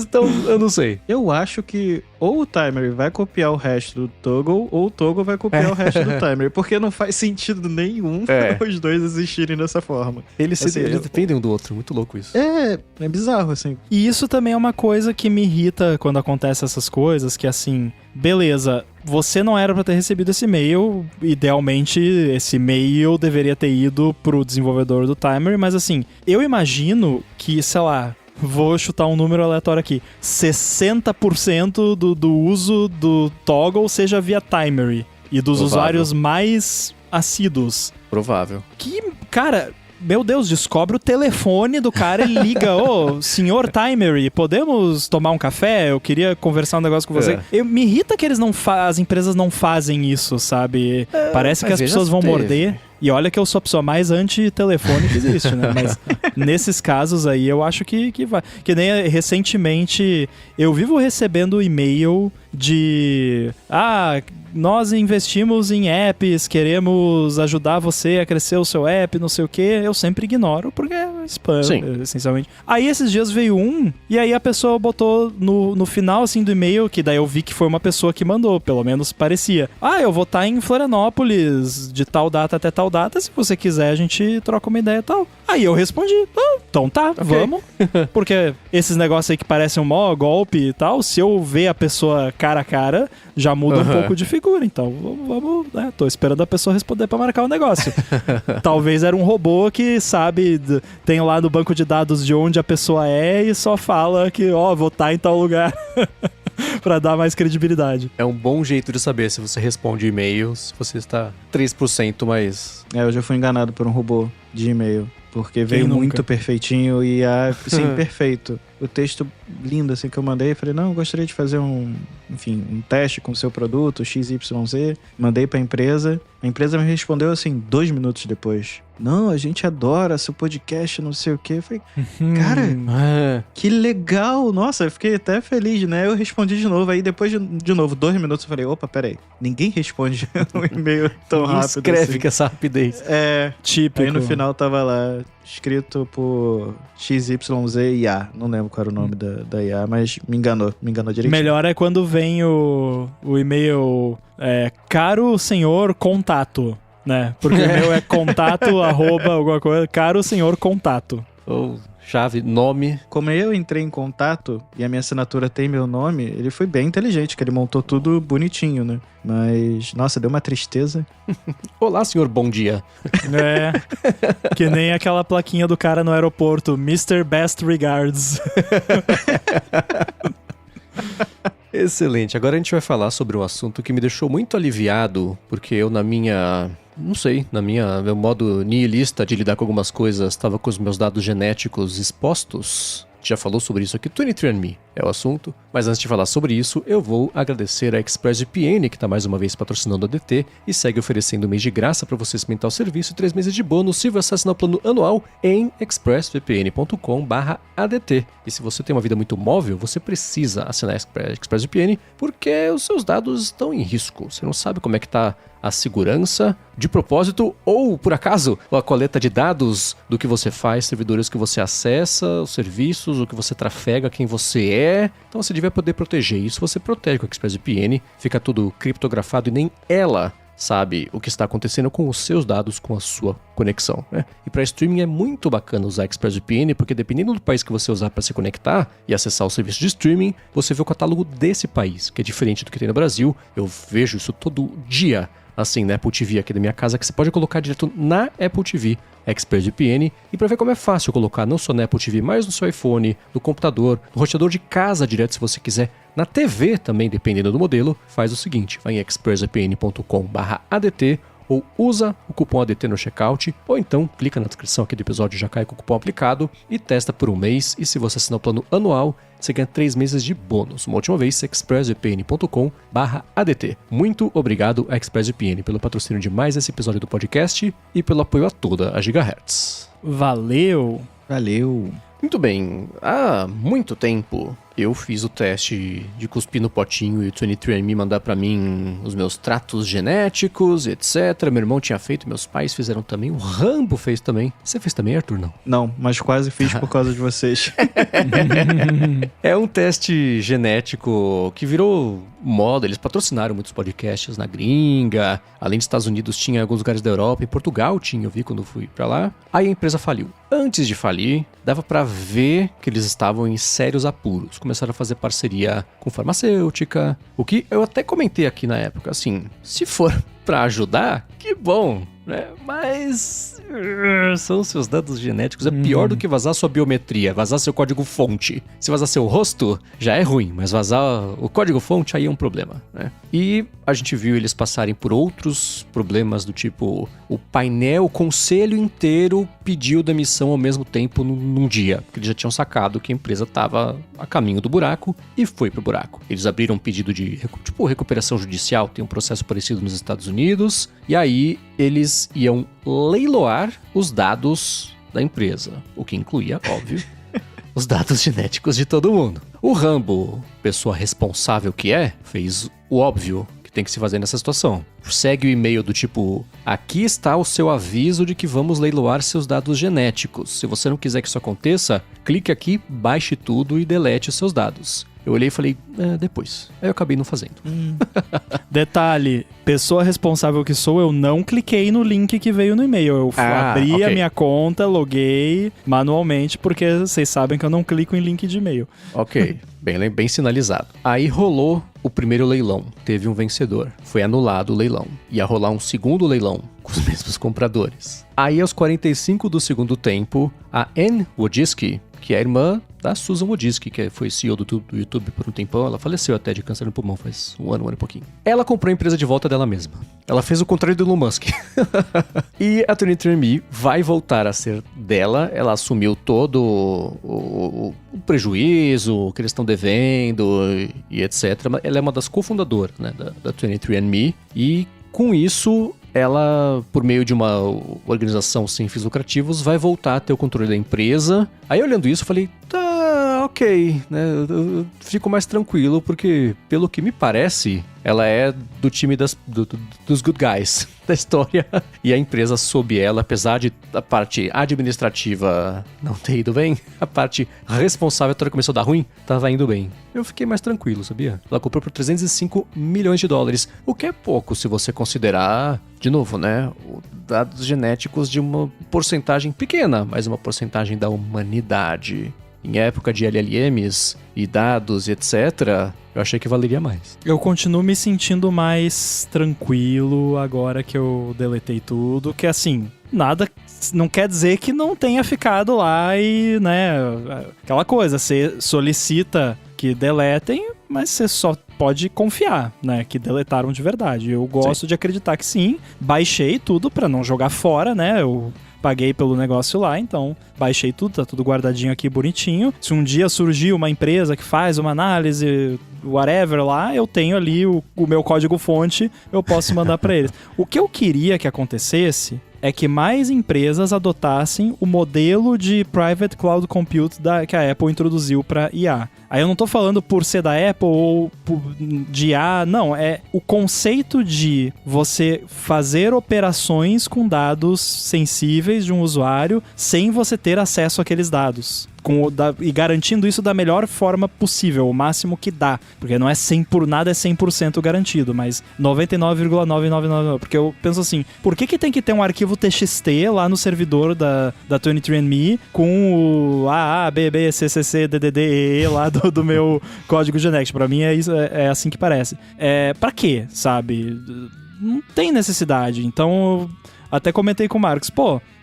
Então, eu não sei. Eu acho que ou o Timer vai copiar o resto do Toggle, ou o Toggle vai copiar o resto do Timer. Porque não faz sentido nenhum os dois existirem dessa forma. Eles dependem um do outro. Muito louco isso. É bizarro, assim. E isso também é uma coisa que me irrita quando acontecem essas coisas, que assim, beleza, você não era pra ter recebido esse e-mail, idealmente esse e-mail deveria ter ido pro desenvolvedor do Timer, mas assim, eu imagino que, sei lá, vou chutar um número aleatório aqui, 60% do uso do Toggle seja via Timer e dos usuários mais assíduos. Provável. Que, cara... Meu Deus, descobre o telefone do cara e liga. Ô, senhor Timery, podemos tomar um café? Eu queria conversar um negócio com você. Me irrita que as empresas não fazem isso, sabe? Parece que as pessoas vão morder. E olha que eu sou a pessoa mais anti-telefone que existe, né? Mas nesses casos aí eu acho que vai. Que nem recentemente eu vivo recebendo e-mail de... nós investimos em apps, queremos ajudar você a crescer o seu app, não sei o quê. Eu sempre ignoro, porque é spam, essencialmente. Aí esses dias veio e aí a pessoa botou no final, assim, do e-mail, que daí eu vi que foi uma pessoa que mandou, pelo menos parecia. Eu vou estar em Florianópolis de tal data até tal data, se você quiser a gente troca uma ideia e tal. Aí eu respondi, então tá, vamos. Porque esses negócios aí que parecem um mó golpe e tal, se eu ver a pessoa cara a cara, já muda um pouco de figura. Então vamos, né? Tô esperando a pessoa responder pra marcar o negócio. Talvez era um robô que sabe, tem lá no banco de dados de onde a pessoa é e só fala que, vou estar em tal lugar. Pra dar mais credibilidade. É um bom jeito de saber se você responde e-mails, se você está 3% mais... Eu já fui enganado por um robô de e-mail. Porque veio muito perfeitinho e, assim, perfeito. O texto lindo, assim, que eu mandei, falei, não, eu gostaria de fazer um teste com o seu produto, XYZ. Mandei pra empresa. A empresa me respondeu, assim, 2 minutos depois. não, a gente adora seu podcast, não sei o quê. Eu falei, cara, que legal. Nossa, eu fiquei até feliz, né? Eu respondi de novo. Aí depois de novo, 2 minutos, eu falei, opa, peraí. Ninguém responde um e-mail tão rápido Escreve assim. com essa rapidez. Típico. Aí no final tava lá, escrito por XYZIA. Não lembro qual era o nome da IA, mas me enganou direitinho. Melhor é quando vem o e-mail caro senhor contato, né? Porque o e-mail é contato, arroba, alguma coisa, caro senhor contato. Ou chave, nome. Como eu entrei em contato e a minha assinatura tem meu nome, ele foi bem inteligente, que ele montou tudo bonitinho, né? Mas, nossa, deu uma tristeza. Olá, senhor, bom dia. Que nem aquela plaquinha do cara no aeroporto, Mr. Best Regards. Excelente. Agora a gente vai falar sobre um assunto que me deixou muito aliviado, porque eu meu modo nihilista de lidar com algumas coisas, estava com os meus dados genéticos expostos. Já falou sobre isso aqui, 23andMe é o assunto. Mas antes de falar sobre isso, eu vou agradecer a ExpressVPN, que está mais uma vez patrocinando a ADT e segue oferecendo um mês de graça para você experimentar o serviço e 3 meses de bônus se você assinar o plano anual em expressvpn.com/ADT. E se você tem uma vida muito móvel, você precisa assinar a ExpressVPN porque os seus dados estão em risco. Você não sabe como é que está a segurança, de propósito ou, por acaso, a coleta de dados do que você faz, servidores que você acessa, os serviços, o que você trafega, quem você é. Então você devia poder proteger isso. Você protege com a ExpressVPN, fica tudo criptografado e nem ela sabe o que está acontecendo com os seus dados, com a sua conexão, né? E para streaming é muito bacana usar a ExpressVPN, porque dependendo do país que você usar para se conectar e acessar o serviço de streaming, você vê o catálogo desse país, que é diferente do que tem no Brasil. Eu vejo isso todo dia, assim, na Apple TV aqui da minha casa, que você pode colocar direto na Apple TV, ExpressVPN, e para ver como é fácil colocar não só na Apple TV, mas no seu iPhone, no computador, no roteador de casa direto se você quiser, na TV também, dependendo do modelo, faz o seguinte, vai em expressvpn.com/ADT ou usa o cupom ADT no checkout, ou então clica na descrição aqui do episódio, já cai com o cupom aplicado e testa por um mês, e se você assinar o plano anual, você ganha 3 meses de bônus. Uma última vez, expressvpn.com/ADT. Muito obrigado a ExpressVPN pelo patrocínio de mais esse episódio do podcast e pelo apoio a toda a Gigahertz. Valeu! Valeu! Muito bem, há muito tempo eu fiz o teste de cuspir no potinho e o 23andMe mandar pra mim os meus tratos genéticos, etc. Meu irmão tinha feito, meus pais fizeram também, o Rambo fez também. Você fez também, Arthur, não? Não, mas quase fiz por causa de vocês. É um teste genético que virou moda, eles patrocinaram muitos podcasts na gringa, além dos Estados Unidos tinha em alguns lugares da Europa, em Portugal tinha, eu vi quando fui pra lá. Aí a empresa faliu. Antes de falir, dava pra ver que eles estavam em sérios apuros. Começaram a fazer parceria com farmacêutica, o que eu até comentei aqui na época, assim, se for pra ajudar, que bom, né? Mas são seus dados genéticos, é pior do que vazar sua biometria, vazar seu código-fonte. Se vazar seu rosto, já é ruim, mas vazar o código-fonte aí é um problema, né? E a gente viu eles passarem por outros problemas do tipo, o painel, o conselho inteiro pediu demissão ao mesmo tempo num dia, porque eles já tinham sacado que a empresa estava a caminho do buraco e foi pro buraco. Eles abriram um pedido de, tipo, recuperação judicial, tem um processo parecido nos Estados Unidos, e aí eles iam leiloar os dados da empresa, o que incluía, óbvio, os dados genéticos de todo mundo. O Rambo, pessoa responsável que é, fez o óbvio que tem que se fazer nessa situação. Segue o e-mail do tipo, aqui está o seu aviso de que vamos leiloar seus dados genéticos. Se você não quiser que isso aconteça, clique aqui, baixe tudo e delete os seus dados. Eu olhei e falei, depois. Aí eu acabei não fazendo. Detalhe, pessoa responsável que sou, eu não cliquei no link que veio no e-mail. Eu abri a minha conta, loguei manualmente, porque vocês sabem que eu não clico em link de e-mail. Ok, bem sinalizado. Aí rolou o primeiro leilão, teve um vencedor. Foi anulado o leilão. Ia rolar um segundo leilão com os mesmos compradores. Aí aos 45 do segundo tempo, a Anne Wojcicki, que é a irmã da Susan Wojcicki, que foi CEO do YouTube por um tempão, ela faleceu até de câncer no pulmão faz um ano e pouquinho. Ela comprou a empresa de volta dela mesma. Ela fez o contrário do Elon Musk. E a 23andMe vai voltar a ser dela, ela assumiu todo o prejuízo que eles estão devendo e etc. Ela é uma das cofundadoras, né, da 23andMe e com isso, ela, por meio de uma organização sem fins lucrativos, vai voltar a ter o controle da empresa. Aí, olhando isso, eu falei, tá, ok, né? Eu fico mais tranquilo, porque, pelo que me parece, ela é do time dos good guys da história. E a empresa sob ela, apesar de a parte administrativa não ter ido bem, a parte responsável, toda começou a dar ruim, tava indo bem. Eu fiquei mais tranquilo, sabia? Ela comprou por $305 milhões, o que é pouco se você considerar, de novo, né, dados genéticos de uma porcentagem pequena, mas uma porcentagem da humanidade. Em época de LLMs e dados e etc., eu achei que valeria mais. Eu continuo me sentindo mais tranquilo agora que eu deletei tudo, que assim, nada não quer dizer que não tenha ficado lá e, né, aquela coisa, você solicita que deletem, mas você só pode confiar, né, que deletaram de verdade. Eu gosto de acreditar que sim, baixei tudo pra não jogar fora, né, eu paguei pelo negócio lá, então baixei tudo, tá tudo guardadinho aqui bonitinho. Se um dia surgir uma empresa que faz uma análise, whatever lá, eu tenho ali o meu código-fonte, eu posso mandar pra eles. O que eu queria que acontecesse é que mais empresas adotassem o modelo de Private Cloud Compute que a Apple introduziu para IA. Aí eu não tô falando por ser da Apple ou de IA, não, é o conceito de você fazer operações com dados sensíveis de um usuário sem você ter acesso àqueles dados. E garantindo isso da melhor forma possível, o máximo que dá. Porque não é nada é 100% garantido, mas 99,999. Porque eu penso assim, por que tem que ter um arquivo TXT lá no servidor da 23andMe com o AA, BB, CCC, DDD, EE lá do meu código genético? Pra mim é assim que parece. Pra quê, sabe? Não tem necessidade. Então, até comentei com o Marcos,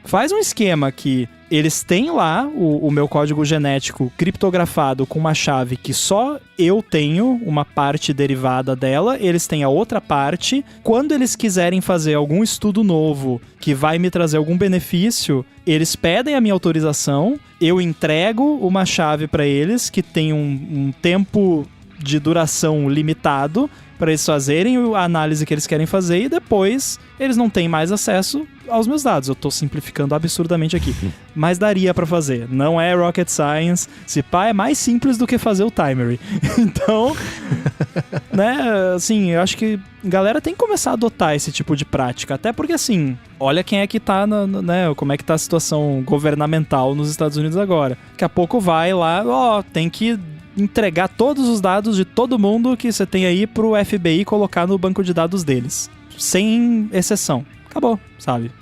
faz um esquema que eles têm lá o meu código genético criptografado com uma chave que só eu tenho, uma parte derivada dela, eles têm a outra parte. Quando eles quiserem fazer algum estudo novo que vai me trazer algum benefício, eles pedem a minha autorização, eu entrego uma chave para eles que tem um tempo de duração limitado para eles fazerem a análise que eles querem fazer e depois eles não têm mais acesso aos meus dados. Eu tô simplificando absurdamente aqui, mas daria para fazer. Não é rocket science. Se pá, é mais simples do que fazer o timer. Então, né, assim, eu acho que a galera tem que começar a adotar esse tipo de prática, até porque, assim, olha quem é que tá, né, como é que tá a situação governamental nos Estados Unidos agora. Daqui a pouco vai lá, tem que entregar todos os dados de todo mundo que você tem aí pro FBI colocar no banco de dados deles. Sem exceção. Acabou, sabe?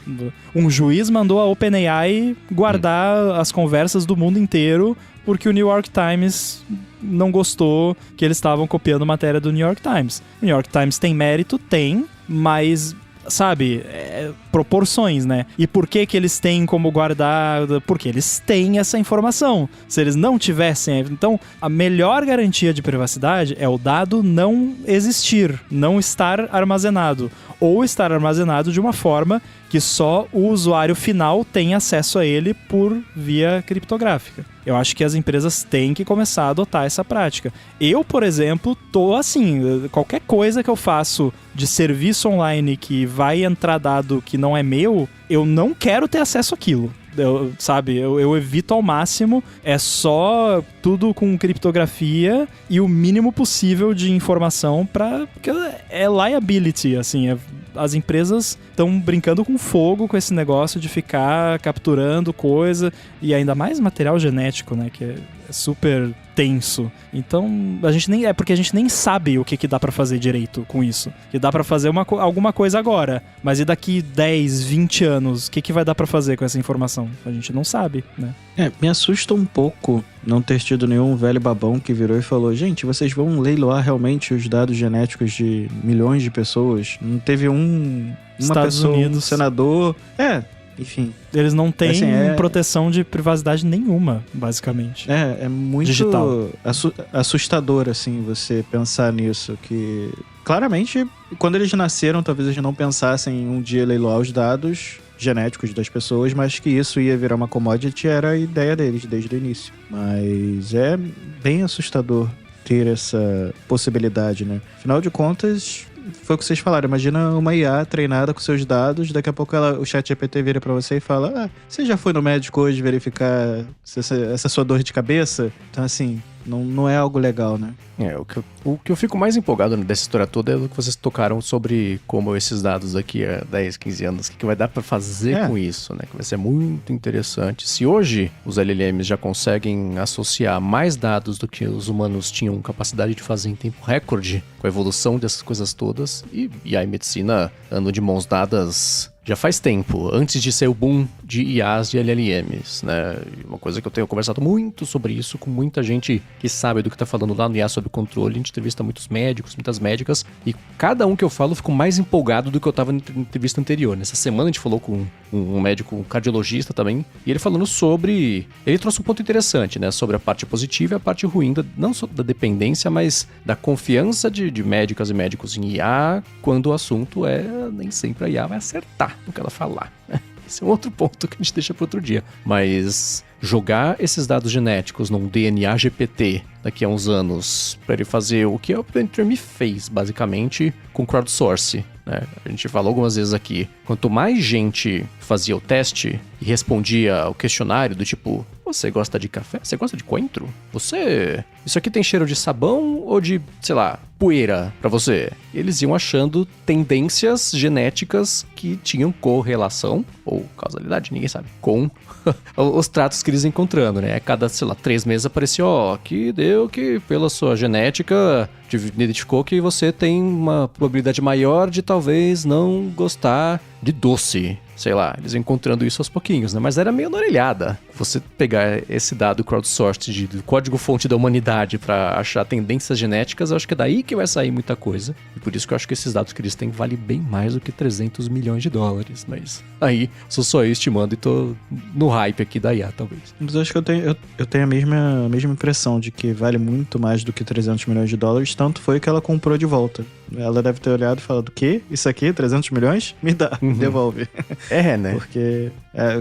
Um juiz mandou a OpenAI guardar as conversas do mundo inteiro porque o New York Times não gostou que eles estavam copiando matéria do New York Times. O New York Times tem mérito? Tem, mas... sabe, proporções, né? E por que eles têm como guardar? Porque eles têm essa informação. Se eles não tivessem... Então, a melhor garantia de privacidade é o dado não existir, não estar armazenado. Ou estar armazenado de uma forma que só o usuário final tem acesso a ele por via criptográfica. Eu acho que as empresas têm que começar a adotar essa prática. Eu, por exemplo, tô assim, qualquer coisa que eu faço de serviço online que vai entrar dado que não é meu, eu não quero ter acesso àquilo. Eu evito ao máximo, é só tudo com criptografia e o mínimo possível de informação porque é liability, assim, as empresas estão brincando com fogo com esse negócio de ficar capturando coisa e ainda mais material genético, né, que é super tenso. Então, porque a gente nem sabe o que dá pra fazer direito com isso. Que dá pra fazer alguma coisa agora, mas e daqui 10, 20 anos, o que vai dar pra fazer com essa informação? A gente não sabe, né? Me assusta um pouco não ter tido nenhum velho babão que virou e falou: gente, vocês vão leiloar realmente os dados genéticos de milhões de pessoas? Não teve uma Estados pessoa, Unidos. Um senador... Enfim. Eles não têm proteção de privacidade nenhuma, basicamente. É muito digital. Assustador, assim, você pensar nisso. Que claramente, quando eles nasceram, talvez eles não pensassem em um dia leiloar os dados genéticos das pessoas, mas que isso ia virar uma commodity era a ideia deles desde o início. Mas é bem assustador ter essa possibilidade, né? Afinal de contas, foi o que vocês falaram. Imagina uma IA treinada com seus dados, daqui a pouco o ChatGPT vira pra você e fala: você já foi no médico hoje verificar essa sua dor de cabeça? Então, assim, não é algo legal, né? O que eu fico mais empolgado dessa história toda é o que vocês tocaram sobre como esses dados daqui a 10, 15 anos, o que vai dar pra fazer com isso, né? Que vai ser muito interessante. Se hoje os LLMs já conseguem associar mais dados do que os humanos tinham capacidade de fazer em tempo recorde, com a evolução dessas coisas todas, e a medicina andando de mãos dadas já faz tempo, antes de ser o boom de IAs e LLMs, né? Uma coisa que eu tenho conversado muito sobre isso com muita gente que sabe do que tá falando lá no IA Sob Controle. A gente entrevista muitos médicos, muitas médicas, e cada um que eu falo eu fico mais empolgado do que eu tava na entrevista anterior. Nessa semana a gente falou com um médico, um cardiologista também, e ele falando sobre... Ele trouxe um ponto interessante, né? Sobre a parte positiva e a parte ruim, não só da dependência, mas da confiança de médicas e médicos em IA, quando o assunto nem sempre a IA vai acertar no que ela falar. Esse é um outro ponto que a gente deixa para outro dia. Mas jogar esses dados genéticos num DNA GPT daqui a uns anos para ele fazer o que a OpenTree fez, basicamente, com crowdsource, né? A gente falou algumas vezes aqui, quanto mais gente fazia o teste e respondia o questionário do tipo: você gosta de café? Você gosta de coentro? Isso aqui tem cheiro de sabão ou de, sei lá, poeira pra você? E eles iam achando tendências genéticas que tinham correlação, ou causalidade, ninguém sabe, com os tratos que eles iam encontrando, né? A cada, sei lá, 3 meses aparecia, que deu que pela sua genética identificou que você tem uma probabilidade maior de talvez não gostar de doce. Sei lá, eles iam encontrando isso aos pouquinhos, né? Mas era meio na orelhada. Você pegar esse dado crowdsourced do código-fonte da humanidade pra achar tendências genéticas, eu acho que é daí que vai sair muita coisa. E por isso que eu acho que esses dados que eles têm valem bem mais do que $300 milhões. Mas aí, sou só eu estimando e tô no hype aqui da IA, talvez. Mas eu acho que eu tenho a mesma impressão de que vale muito mais do que $300 milhões, tanto foi que ela comprou de volta. Ela deve ter olhado e falado: o quê? Isso aqui, 300 milhões? Me dá, devolve. Né? Porque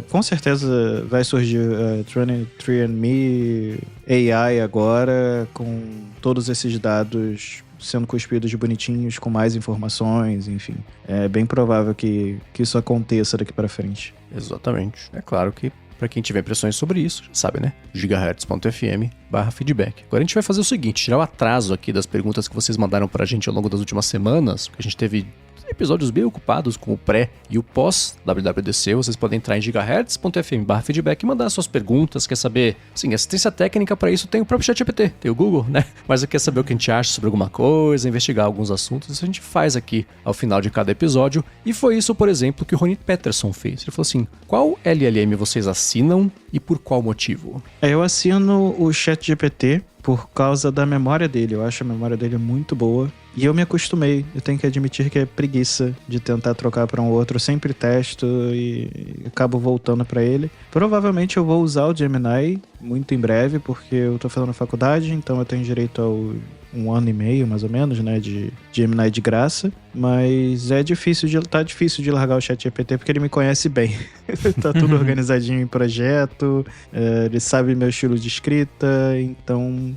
com certeza vai surgir 23andMe AI agora, com todos esses dados sendo cuspidos de bonitinhos, com mais informações, enfim. É bem provável que isso aconteça daqui pra frente. Exatamente. É claro que pra quem tiver impressões sobre isso, já sabe, né? gigahertz.fm/feedback. Agora a gente vai fazer o seguinte, tirar o atraso aqui das perguntas que vocês mandaram pra gente ao longo das últimas semanas, porque a gente teve episódios bem ocupados com o pré e o pós WWDC. Vocês podem entrar em gigahertz.fm/feedback e mandar suas perguntas. Quer saber, sim, assistência técnica para isso tem o próprio ChatGPT, tem o Google, né? Mas quer saber o que a gente acha sobre alguma coisa, investigar alguns assuntos, isso a gente faz aqui ao final de cada episódio. E foi isso, por exemplo, que o Ronit Peterson fez. Ele falou assim: qual LLM vocês assinam e por qual motivo? Eu assino o ChatGPT por causa da memória dele. Eu acho a memória dele muito boa. E eu me acostumei. Eu tenho que admitir que é preguiça de tentar trocar para um outro. Eu sempre testo e acabo voltando para ele. Provavelmente eu vou usar o Gemini muito em breve, porque eu tô fazendo faculdade, então eu tenho direito ao 1 ano e meio, mais ou menos, né, de Gemini de graça. Mas tá difícil de largar o ChatGPT, porque ele me conhece bem. Tá tudo organizadinho em projeto, ele sabe meu estilo de escrita, então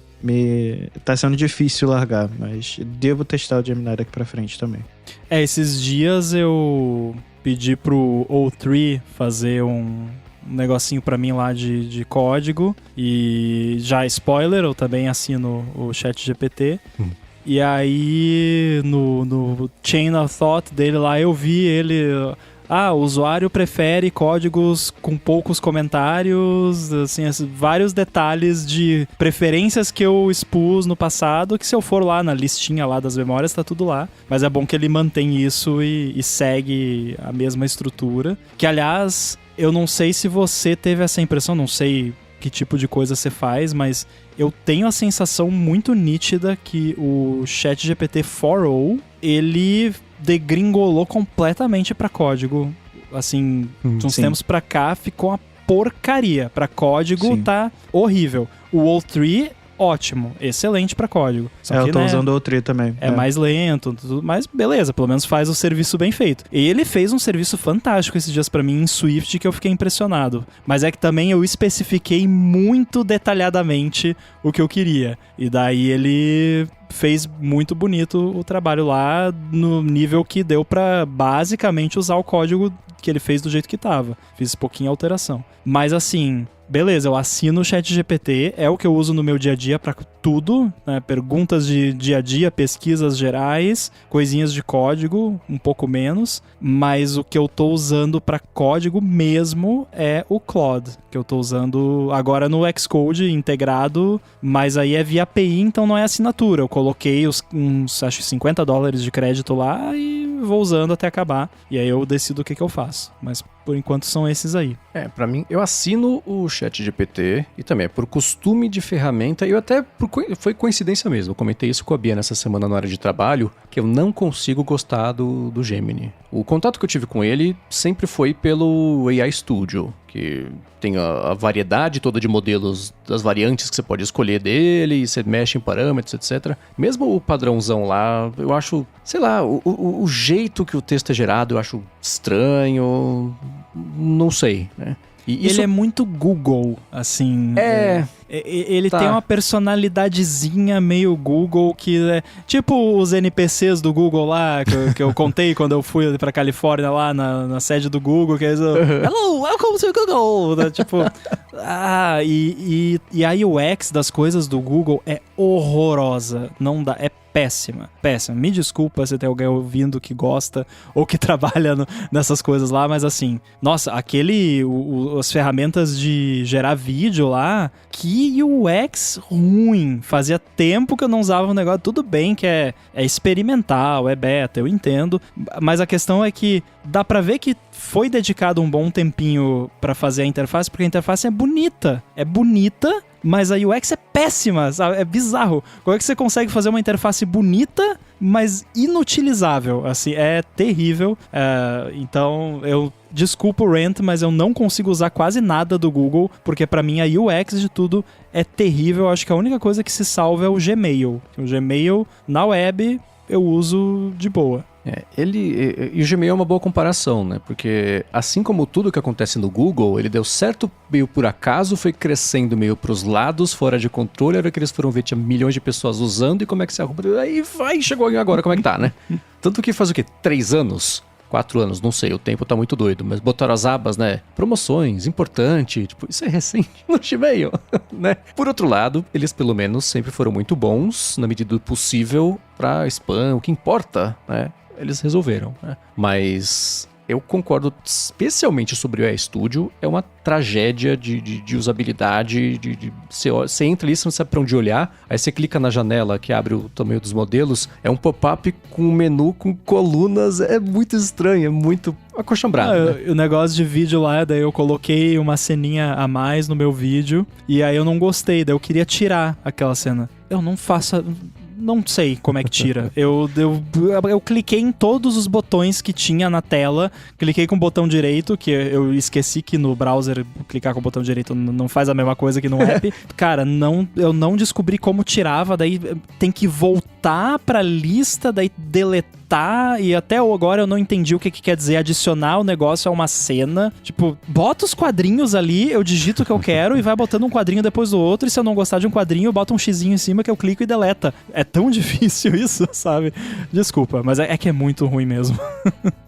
tá sendo difícil largar, mas devo testar o Gemini daqui pra frente também. Esses dias eu pedi pro O3 fazer um negocinho pra mim lá de código, e já spoiler, eu também assino o ChatGPT. E aí no Chain of Thought dele lá eu vi ele... o usuário prefere códigos com poucos comentários, assim, vários detalhes de preferências que eu expus no passado, que se eu for lá na listinha lá das memórias, tá tudo lá. Mas é bom que ele mantém isso e segue a mesma estrutura. Que, aliás, eu não sei se você teve essa impressão, não sei que tipo de coisa você faz, mas eu tenho a sensação muito nítida que o ChatGPT 4o, ele degringolou completamente pra código. Assim, de uns tempos pra cá ficou uma porcaria. Pra código tá horrível. O O3 ótimo, excelente pra código. Só que, eu tô usando o Tree também. É mais lento, tudo, mas beleza, pelo menos faz o serviço bem feito. E ele fez um serviço fantástico esses dias pra mim em Swift que eu fiquei impressionado. Mas é que também eu especifiquei muito detalhadamente o que eu queria. E daí ele fez muito bonito o trabalho lá no nível que deu pra basicamente usar o código que ele fez do jeito que tava. Fiz pouquinha alteração. Mas assim, beleza, eu assino o ChatGPT, é o que eu uso no meu dia a dia pra tudo, né? Perguntas de dia a dia, pesquisas gerais, coisinhas de código, um pouco menos, mas o que eu tô usando pra código mesmo é o Claude, que eu tô usando agora no Xcode integrado, mas aí é via API, então não é assinatura. Eu coloquei uns, acho que $50 de crédito lá e vou usando até acabar, e aí eu decido o que eu faço, mas por enquanto são esses aí. Pra mim, eu assino o ChatGPT e também por costume de ferramenta, e eu até, foi coincidência mesmo, eu comentei isso com a Bia nessa semana na hora de trabalho, que eu não consigo gostar do Gemini. O contato que eu tive com ele sempre foi pelo AI Studio, que tem a variedade toda de modelos, das variantes que você pode escolher dele, e você mexe em parâmetros, etc. Mesmo o padrãozão lá, eu acho, sei lá, o jeito que o texto é gerado eu acho estranho, não sei, né? E ele é muito Google, assim. Ele tem uma personalidadezinha meio Google que é tipo os NPCs do Google lá, que eu contei quando eu fui pra Califórnia lá na sede do Google, que eles hello, welcome to Google, né? Tipo, e a UX das coisas do Google é horrorosa, não dá, é péssima. Me desculpa se tem alguém ouvindo que gosta ou que trabalha nessas coisas lá, mas assim, nossa, as ferramentas de gerar vídeo lá, que UX ruim. Fazia tempo que eu não usava um negócio, tudo bem que é experimental, é beta, eu entendo, mas a questão é que dá pra ver que foi dedicado um bom tempinho pra fazer a interface, porque a interface é bonita, mas a UX é péssima, sabe? É bizarro. Como é que você consegue fazer uma interface bonita, mas inutilizável? Assim, é terrível. Então, eu desculpo o rant, mas eu não consigo usar quase nada do Google, porque pra mim a UX de tudo é terrível. Acho que a única coisa que se salva é o Gmail. O Gmail, na web, eu uso de boa. E o Gmail é uma boa comparação, né? Porque assim como tudo que acontece no Google, ele deu certo meio por acaso, foi crescendo meio pros lados, fora de controle, era que eles foram ver, tinha milhões de pessoas usando, e como é que se arruma? Aí chegou agora, como é que tá, né? Tanto que faz o quê? 3 anos? 4 anos, não sei, o tempo tá muito doido, mas botaram as abas, né? Promoções, importante, tipo, isso é recente no Gmail, né? Por outro lado, eles pelo menos sempre foram muito bons, na medida do possível, pra spam, o que importa, né? Eles resolveram, né? Mas eu concordo especialmente sobre o AI Studio, é uma tragédia de usabilidade, você entra ali, você não sabe pra onde olhar, aí você clica na janela que abre o tamanho dos modelos, é um pop-up com um menu com colunas, é muito estranho, é muito acostumbrado. Né? O negócio de vídeo lá, daí eu coloquei uma ceninha a mais no meu vídeo, e aí eu não gostei, daí eu queria tirar aquela cena. Eu não faço... Não sei como é que tira. Eu cliquei em todos os botões que tinha na tela. Cliquei com o botão direito, que eu esqueci que no browser clicar com o botão direito não faz a mesma coisa que no app. Cara, eu não descobri como tirava. Daí tem que voltar pra lista, daí deletar. E até agora eu não entendi o que quer dizer adicionar o negócio a uma cena. Tipo, bota os quadrinhos ali, eu digito o que eu quero e vai botando um quadrinho depois do outro. E se eu não gostar de um quadrinho, eu boto um xizinho em cima que eu clico e deleta. É tão difícil isso, sabe? Desculpa, mas é que é muito ruim mesmo.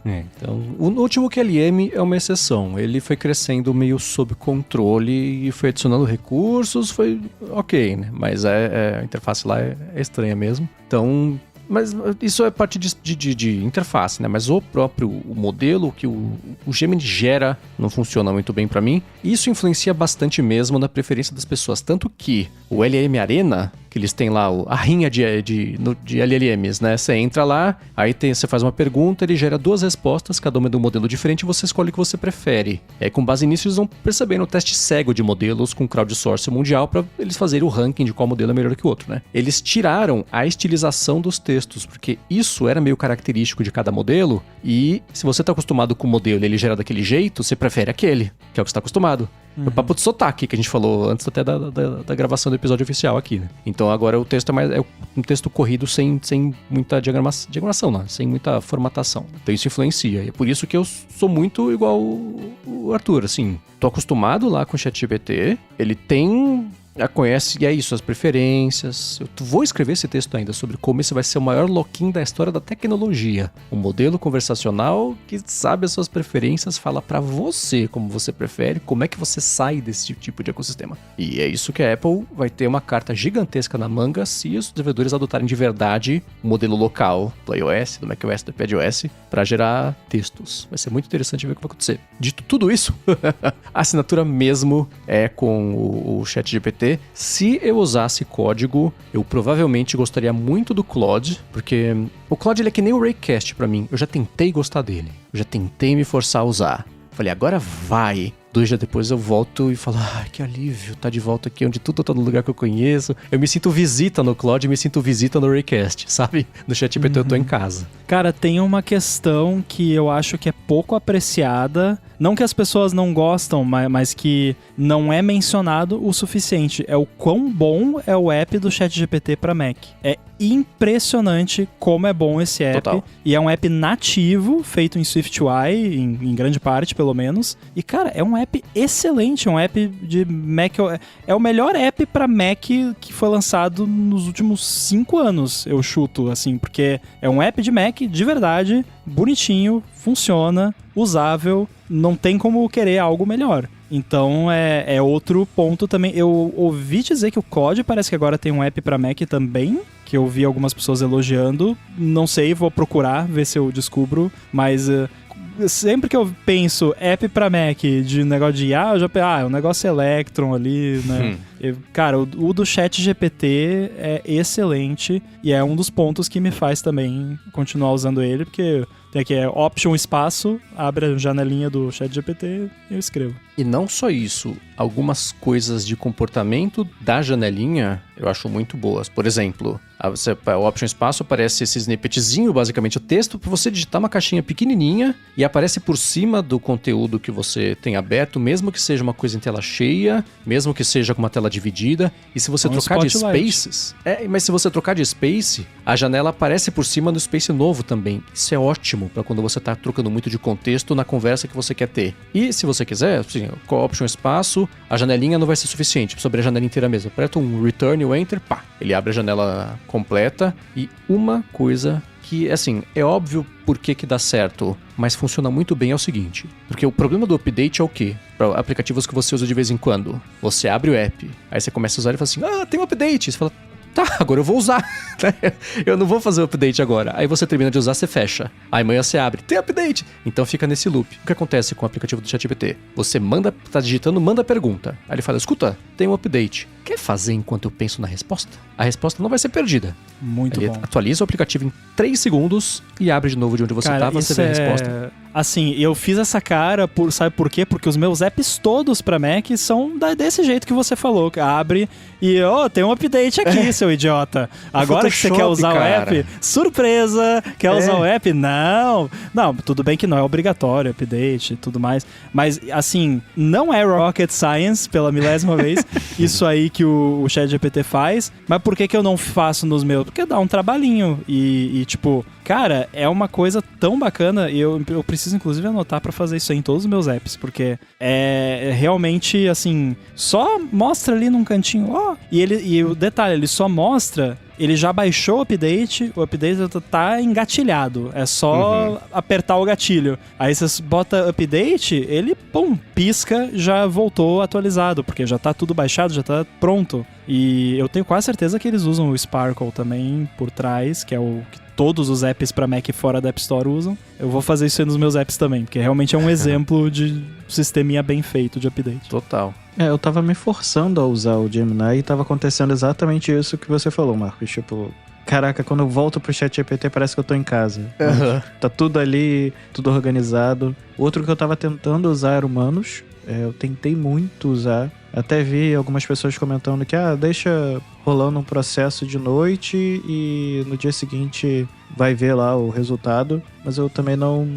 Então, o último QLM é uma exceção. Ele foi crescendo meio sob controle e foi adicionando recursos, foi ok, né? Mas a interface lá é estranha mesmo. Então... Mas isso é parte de interface, né? Mas o próprio modelo que o Gemini gera não funciona muito bem pra mim. E isso influencia bastante mesmo na preferência das pessoas. Tanto que o LLM Arena, que eles têm lá a rinha de LLMs, né? Você entra lá, aí você faz uma pergunta, ele gera 2 respostas, cada uma é de um modelo diferente, e você escolhe o que você prefere. E aí, com base nisso, eles vão percebendo o teste cego de modelos com crowdsourcing mundial para eles fazerem o ranking de qual modelo é melhor que o outro, né? Eles tiraram a estilização dos textos, porque isso era meio característico de cada modelo, e se você está acostumado com o modelo e ele gera daquele jeito, você prefere aquele, que é o que você está acostumado. O papo de sotaque que a gente falou antes até da gravação do episódio oficial aqui, né? Então agora o texto é um texto corrido sem muita diagramação, não, sem muita formatação. Então isso influencia. E é por isso que eu sou muito igual o Arthur, assim. Tô acostumado lá com o ChatGPT, ele tem... conhece, e é isso, as preferências. Eu vou escrever esse texto ainda sobre como esse vai ser o maior lock-in da história da tecnologia. Um modelo conversacional que sabe as suas preferências, fala pra você como você prefere, como é que você sai desse tipo de ecossistema. E é isso que a Apple vai ter uma carta gigantesca na manga se os desenvolvedores adotarem de verdade o modelo local do iOS, do macOS, do iPadOS, pra gerar textos. Vai ser muito interessante ver o que vai acontecer. Dito tudo isso, a assinatura mesmo é com o ChatGPT. Se eu usasse código, eu provavelmente gostaria muito do Claude, porque o Claude ele é que nem o Raycast pra mim. Eu já tentei gostar dele, eu já tentei me forçar a usar. Falei, agora vai. 2 dias depois eu volto e falo, que alívio, tá de volta aqui onde tudo tá no lugar que eu conheço. Eu me sinto visita no Claude e me sinto visita no Raycast, sabe? No ChatGPT eu tô em casa. Cara, tem uma questão que eu acho que é pouco apreciada. Não que as pessoas não gostam, mas que não é mencionado o suficiente. É o quão bom é o app do ChatGPT pra Mac. É impressionante como é bom esse app. Total. E é um app nativo, feito em SwiftUI, em grande parte, pelo menos. E, cara, é um app excelente. É um app de Mac... É o melhor app pra Mac que foi lançado nos últimos 5 anos, eu chuto, assim. Porque é um app de Mac, de verdade, bonitinho, funciona, usável, não tem como querer algo melhor. Então é outro ponto também. Eu ouvi dizer que o Claude parece que agora tem um app pra Mac também, que eu vi algumas pessoas elogiando. Não sei, vou procurar, ver se eu descubro, mas... sempre que eu penso app pra Mac de negócio de IA, eu já penso, é um negócio Electron ali, né? Cara, o do ChatGPT é excelente e é um dos pontos que me faz também continuar usando ele, porque tem aqui Option espaço, abre a janelinha do ChatGPT e eu escrevo. E não só isso, algumas coisas de comportamento da janelinha eu acho muito boas. Por exemplo, o Option espaço aparece esse snippetzinho, basicamente o texto, para você digitar uma caixinha pequenininha e aparece por cima do conteúdo que você tem aberto, mesmo que seja uma coisa em tela cheia, mesmo que seja com uma tela dividida. E se você trocar de spaces... mas se você trocar de space, a janela aparece por cima do space novo também. Isso é ótimo para quando você está trocando muito de contexto na conversa que você quer ter. E se você quiser, assim, com a Option espaço, a janelinha não vai ser suficiente, precisa abrir a janela inteira mesmo. Aperta um Return, o Enter, pá, ele abre a janela completa. E uma coisa que, assim, é óbvio por que dá certo, mas funciona muito bem é o seguinte, porque o problema do update é o quê? Para aplicativos que você usa de vez em quando, você abre o app, aí você começa a usar e fala assim, tem um update, você fala, tá, agora eu vou usar, eu não vou fazer o update agora. Aí você termina de usar, você fecha. Aí amanhã você abre, tem update. Então fica nesse loop. O que acontece com o aplicativo do ChatGPT? Você tá digitando, manda a pergunta. Aí ele fala, escuta, tem um update. Quer fazer enquanto eu penso na resposta? A resposta não vai ser perdida. Muito ele bom. Atualiza o aplicativo em 3 segundos e abre de novo de onde você estava, você vê a resposta. Assim, eu fiz essa cara, sabe por quê? Porque os meus apps todos pra Mac são desse jeito que você falou. Abre e, tem um update aqui, seu idiota. Agora que você quer usar o app, surpresa! Quer usar o app? Não, tudo bem que não é obrigatório update e tudo mais. Mas, assim, não é rocket science, pela milésima vez, isso aí que o ChatGPT faz. Mas por que eu não faço nos meus? Porque dá um trabalhinho e tipo... Cara, é uma coisa tão bacana e eu preciso inclusive anotar pra fazer isso aí em todos os meus apps, porque é realmente, assim, só mostra ali num cantinho, e o detalhe, ele só mostra... Ele já baixou o update tá engatilhado. É só apertar o gatilho. Aí você bota update, ele, pisca, já voltou atualizado, porque já tá tudo baixado, já tá pronto. E eu tenho quase certeza que eles usam o Sparkle também por trás, que é o que todos os apps pra Mac fora da App Store usam. Eu vou fazer isso aí nos meus apps também, porque realmente é um exemplo de sisteminha bem feito de update. Total. Eu tava me forçando a usar o Gemini e tava acontecendo exatamente isso que você falou, Marcos. Tipo, caraca, quando eu volto pro ChatGPT parece que eu tô em casa. Tá tudo ali, tudo organizado. Outro que eu tava tentando usar era o Manus. Eu tentei muito usar. Até vi algumas pessoas comentando que deixa rolando um processo de noite e no dia seguinte vai ver lá o resultado, mas eu também não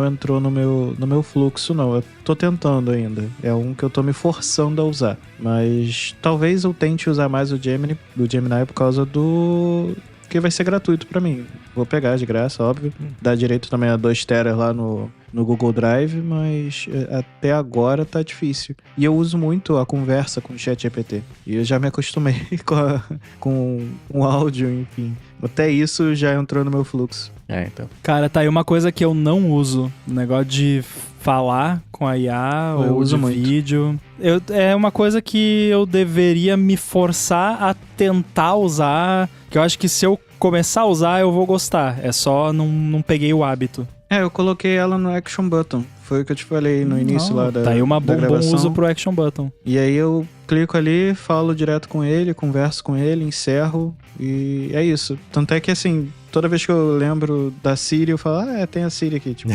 entrou no meu fluxo, não. Eu tô tentando ainda. É um que eu tô me forçando a usar. Mas talvez eu tente usar mais o Gemini por causa do... que vai ser gratuito pra mim. Vou pegar de graça, óbvio. Dá direito também a 2 TB lá no Google Drive, mas até agora tá difícil. E eu uso muito a conversa com o ChatGPT. E eu já me acostumei com o áudio, enfim. Até isso já entrou no meu fluxo. Então. Cara, tá aí uma coisa que eu não uso. O negócio de falar com a IA ou uso de muito. vídeo. É uma coisa que eu deveria me forçar a tentar usar, que eu acho que se eu começar a usar, eu vou gostar. É só não peguei o hábito. Eu coloquei ela no Action Button. Foi o que eu te falei no início lá da Tá aí um bom gravação. uso pro Action Button. E aí eu clico ali, falo direto com ele, converso com ele, encerro e é isso. Tanto é que assim, toda vez que eu lembro da Siri, eu falo, tem a Siri aqui, tipo,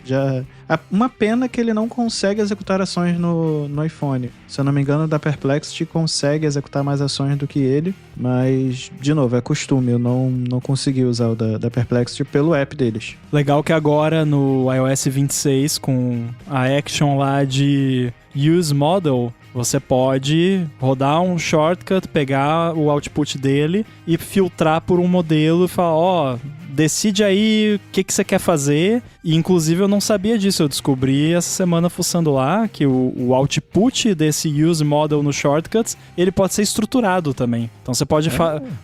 já... Uma pena que ele não consegue executar ações no iPhone. Se eu não me engano, da Perplexity consegue executar mais ações do que ele, mas, de novo, é costume, eu não consegui usar o da Perplexity pelo app deles. Legal que agora no iOS 26, com a action lá de Use Model, você pode rodar um shortcut, pegar o output dele e filtrar por um modelo e falar, decide aí o que você quer fazer. E inclusive eu não sabia disso, eu descobri essa semana fuçando lá que o output desse use model no shortcuts, ele pode ser estruturado também. Então você pode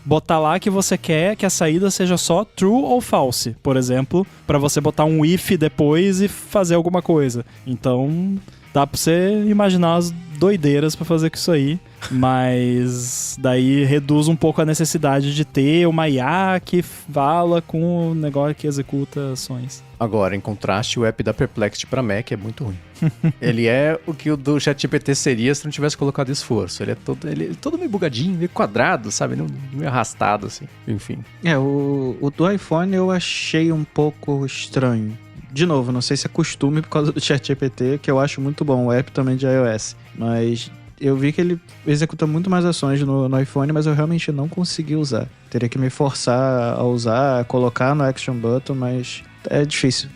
botar lá que você quer que a saída seja só true ou false, por exemplo, para você botar um if depois e fazer alguma coisa. Então dá pra você imaginar as doideiras pra fazer com isso aí, mas daí reduz um pouco a necessidade de ter uma IA que fala com o negócio que executa ações. Agora, em contraste, o app da Perplexity pra Mac é muito ruim. Ele é o que o do ChatGPT seria se não tivesse colocado esforço. Ele é todo meio bugadinho, meio quadrado, sabe? Meio arrastado, assim. Enfim. O do iPhone eu achei um pouco estranho. De novo, não sei se é costume por causa do ChatGPT, que eu acho muito bom, o app também de iOS. Mas eu vi que ele executa muito mais ações no iPhone, mas eu realmente não consegui usar. Teria que me forçar a usar, a colocar no Action Button, mas é difícil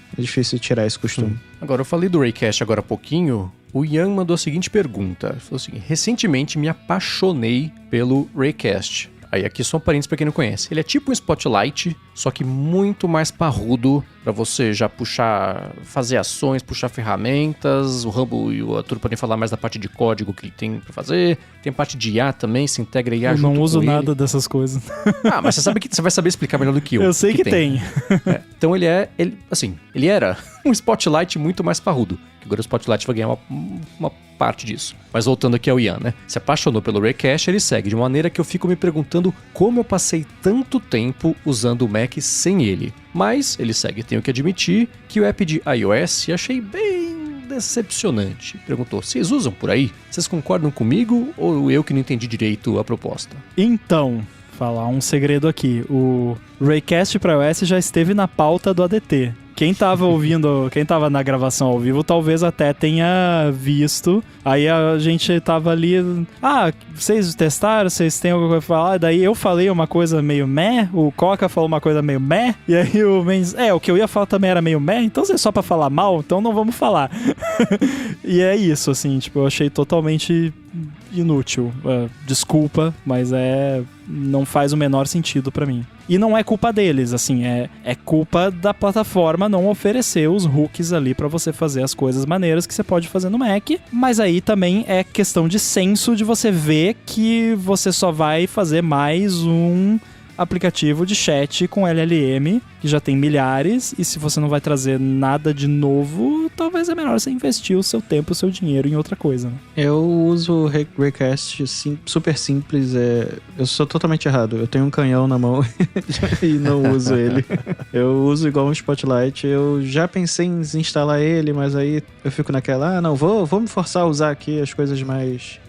tirar esse costume. Agora, eu falei do Raycast agora há pouquinho. O Ian mandou a seguinte pergunta. Ele falou assim, recentemente me apaixonei pelo Raycast. Aí aqui só um parênteses pra quem não conhece. Ele é tipo um Spotlight, só que muito mais parrudo pra você já fazer ações, puxar ferramentas. O Rambo e o Arthur podem falar mais da parte de código que ele tem pra fazer. Tem parte de IA também, se integra IA junto com ele. Eu não uso nada dessas coisas. Mas você vai saber explicar melhor do que eu. Eu sei que tem. Então ele era um Spotlight muito mais parrudo. Agora o Spotlight vai ganhar uma parte disso. Mas voltando aqui ao Ian, né? Se apaixonou pelo Raycast, ele segue de uma maneira que eu fico me perguntando como eu passei tanto tempo usando o Mac sem ele. Mas ele segue, tenho que admitir que o app de iOS achei bem decepcionante. Perguntou, vocês usam por aí? Vocês concordam comigo ou eu que não entendi direito a proposta? Então, falar um segredo aqui. O Raycast para iOS já esteve na pauta do ADT. Quem tava na gravação ao vivo, talvez até tenha visto. Aí a gente tava ali... vocês testaram? Vocês têm alguma coisa pra falar? Daí eu falei uma coisa meio meh, o Coca falou uma coisa meio meh, e aí o Mendes... o que eu ia falar também era meio meh, então se é só pra falar mal, então não vamos falar. E é isso, assim, tipo, eu achei totalmente inútil. Desculpa, mas não faz o menor sentido pra mim. E não é culpa deles, assim, é culpa da plataforma não oferecer os hooks ali pra você fazer as coisas maneiras que você pode fazer no Mac, mas aí também é questão de senso de você ver que você só vai fazer mais um aplicativo de chat com LLM, que já tem milhares, e se você não vai trazer nada de novo, talvez é melhor você investir o seu tempo, o seu dinheiro em outra coisa, né? Eu uso o Raycast super simples, eu sou totalmente errado, eu tenho um canhão na mão e não uso ele. Eu uso igual um Spotlight, eu já pensei em desinstalar ele, mas aí eu fico naquela, vou me forçar a usar aqui as coisas mais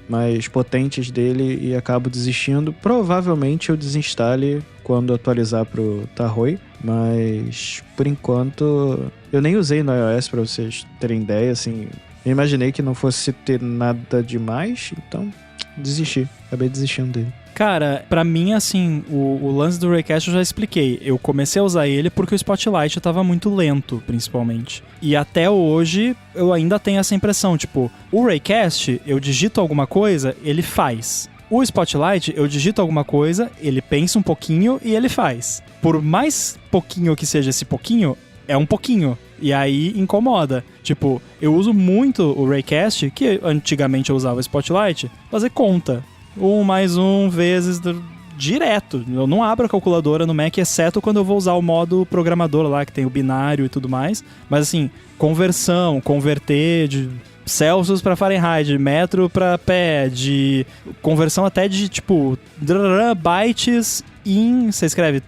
potentes dele e acabo desistindo. Provavelmente eu desinstale quando atualizar pro Tahoe, mas por enquanto eu nem usei no iOS pra vocês terem ideia, assim, eu imaginei que não fosse ter nada demais, então desisti. Acabei desistindo dele. Cara, pra mim, assim, o lance do Raycast eu já expliquei. Eu comecei a usar ele porque o Spotlight tava muito lento, principalmente. E até hoje, eu ainda tenho essa impressão, tipo, o Raycast, eu digito alguma coisa, ele faz. O Spotlight, eu digito alguma coisa, ele pensa um pouquinho e ele faz. Por mais pouquinho que seja esse pouquinho, é um pouquinho. E aí incomoda. Tipo, eu uso muito o Raycast, que antigamente eu usava o Spotlight, fazer conta. 1 mais 1 vezes direto. Eu não abro a calculadora no Mac, exceto quando eu vou usar o modo programador lá, que tem o binário e tudo mais. Mas assim, conversão, converter de Celsius para Fahrenheit, de metro para pé, de conversão até de tipo bytes em... Você escreve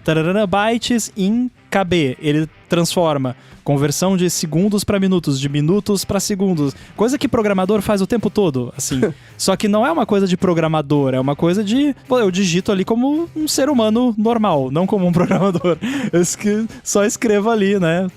bytes em KB. Ele transforma conversão de segundos para minutos, de minutos para segundos. Coisa que programador faz o tempo todo, assim. Só que não é uma coisa de programador, é uma coisa de... Pô, eu digito ali como um ser humano normal, não como um programador. Eu só escrevo ali, né?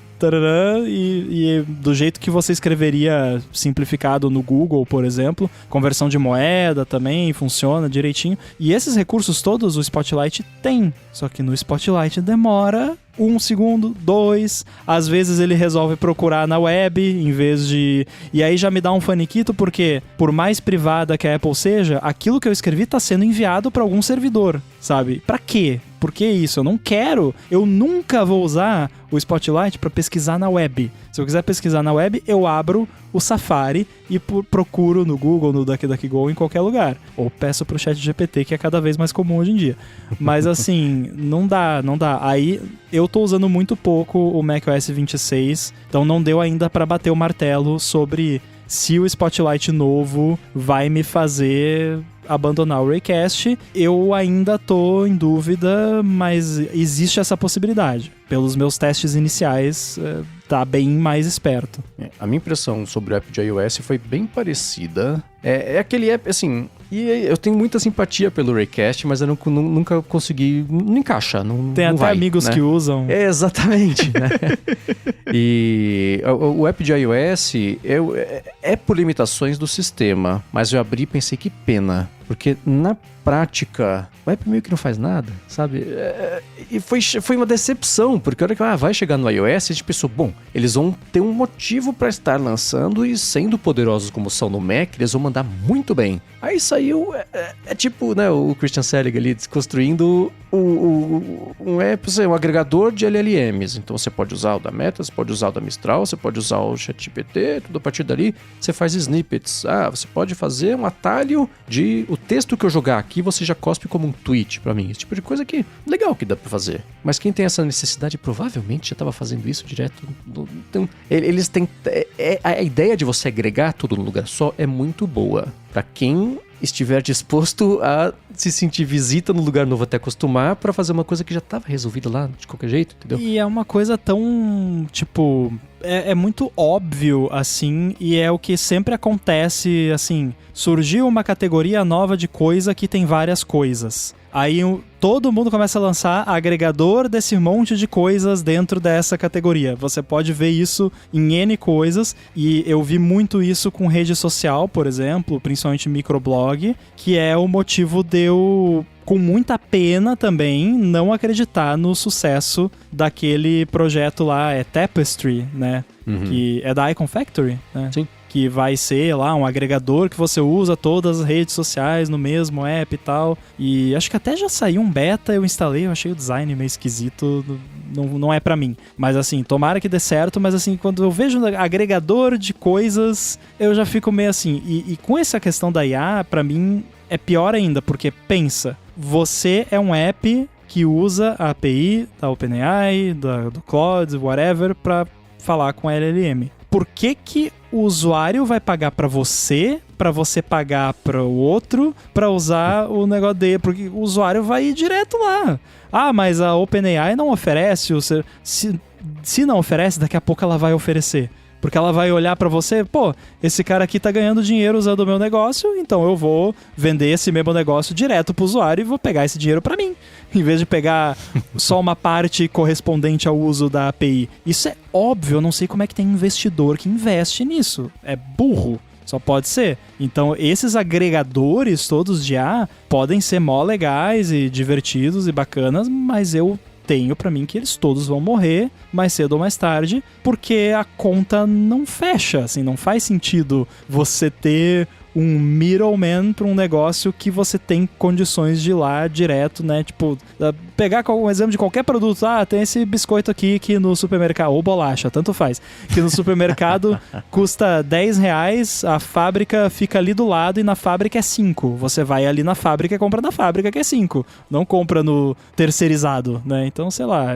E do jeito que você escreveria simplificado no Google, por exemplo, conversão de moeda também funciona direitinho. E esses recursos todos o Spotlight tem, só que no Spotlight demora 1 segundo, 2, às vezes ele resolve procurar na web em vez de... E aí já me dá um faniquito porque, por mais privada que a Apple seja, aquilo que eu escrevi tá sendo enviado para algum servidor, sabe? Pra quê? Por que isso? Eu não quero, eu nunca vou usar o Spotlight para pesquisar na web. Se eu quiser pesquisar na web, eu abro o Safari e procuro no Google, no DuckDuckGo, em qualquer lugar. Ou peço pro ChatGPT, que é cada vez mais comum hoje em dia. Mas assim, não dá. Aí eu tô usando muito pouco o macOS 26, então não deu ainda para bater o martelo sobre se o Spotlight novo vai me fazer abandonar o Raycast. Eu ainda tô em dúvida, mas existe essa possibilidade. Pelos meus testes iniciais, tá bem mais esperto. A minha impressão sobre o app de iOS foi bem parecida. É aquele app, assim... E eu tenho muita simpatia pelo Raycast, mas eu nunca consegui... Não encaixa, Tem não até vai, amigos né? que usam. Exatamente, né? E o app de iOS é por limitações do sistema, mas eu abri e pensei, que pena. Porque na prática, o app meio que não faz nada, sabe? E foi uma decepção, porque a hora que vai chegar no iOS, a gente pensou, bom, eles vão ter um motivo para estar lançando e sendo poderosos como são no Mac, eles vão mandar muito bem. Aí saiu, tipo, né, o Christian Selig ali desconstruindo um app, um agregador de LLMs. Então você pode usar o da Meta, você pode usar o da Mistral, você pode usar o ChatGPT, tudo a partir dali você faz snippets. Você pode fazer um atalho de o texto que eu jogar aqui, você já cospe como um tweet pra mim. Esse tipo de coisa que legal que dá pra fazer. Mas quem tem essa necessidade provavelmente já tava fazendo isso direto. Então, eles têm... A ideia de você agregar tudo num lugar só é muito boa. Pra quem estiver disposto a se sentir visita no lugar novo até acostumar pra fazer uma coisa que já tava resolvida lá de qualquer jeito, entendeu? E é uma coisa tão, tipo... É muito óbvio, assim, e é o que sempre acontece, assim... Surgiu uma categoria nova de coisa que tem várias coisas. Aí todo mundo começa a lançar agregador desse monte de coisas dentro dessa categoria. Você pode ver isso em N coisas, e eu vi muito isso com rede social, por exemplo, principalmente microblog, que é o motivo de eu, com muita pena também, não acreditar no sucesso daquele projeto lá, Tapestry, né? Uhum. Que é da Icon Factory, né? Sim. Que vai ser lá um agregador que você usa todas as redes sociais no mesmo app e tal. E acho que até já saiu um beta, eu instalei, eu achei o design meio esquisito, não é pra mim. Mas assim, tomara que dê certo, mas assim, quando eu vejo um agregador de coisas, eu já fico meio assim. E com essa questão da IA, pra mim, é pior ainda, porque pensa, você é um app que usa a API da OpenAI, do Claude, whatever, pra falar com a LLM. Por que o usuário vai pagar pra você pagar para o outro, pra usar o negócio dele? Porque o usuário vai ir direto lá. Mas a OpenAI não oferece, se não oferece, daqui a pouco ela vai oferecer. Porque ela vai olhar pra você, esse cara aqui tá ganhando dinheiro usando o meu negócio, então eu vou vender esse mesmo negócio direto pro usuário e vou pegar esse dinheiro pra mim, em vez de pegar só uma parte correspondente ao uso da API. Isso é óbvio, eu não sei como é que tem investidor que investe nisso. É burro. Só pode ser. Então, esses agregadores todos de IA podem ser mó legais e divertidos e bacanas, mas eu tenho pra mim que eles todos vão morrer mais cedo ou mais tarde, porque a conta não fecha, assim, não faz sentido você ter um middleman para um negócio que você tem condições de ir lá direto, né? Tipo, pegar um exemplo de qualquer produto. Ah, tem esse biscoito aqui que no supermercado, ou bolacha, tanto faz, que no supermercado custa R$10, a fábrica fica ali do lado e na fábrica é 5. Você vai ali na fábrica e compra na fábrica que é 5. Não compra no terceirizado, né? Então, sei lá,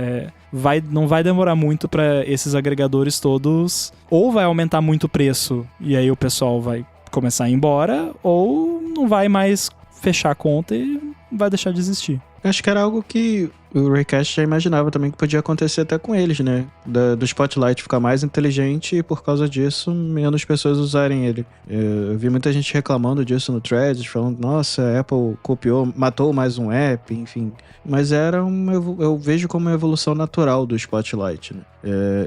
não vai demorar muito para esses agregadores todos, ou vai aumentar muito o preço e aí o pessoal vai começar a ir embora, ou não vai mais fechar a conta e vai deixar de existir. Acho que era algo que o Raycast já imaginava também que podia acontecer até com eles, né? Do Spotlight ficar mais inteligente e por causa disso menos pessoas usarem ele. Eu vi muita gente reclamando disso no Threads, falando, nossa, a Apple copiou, matou mais um app, enfim. Mas eu vejo como uma evolução natural do Spotlight, né?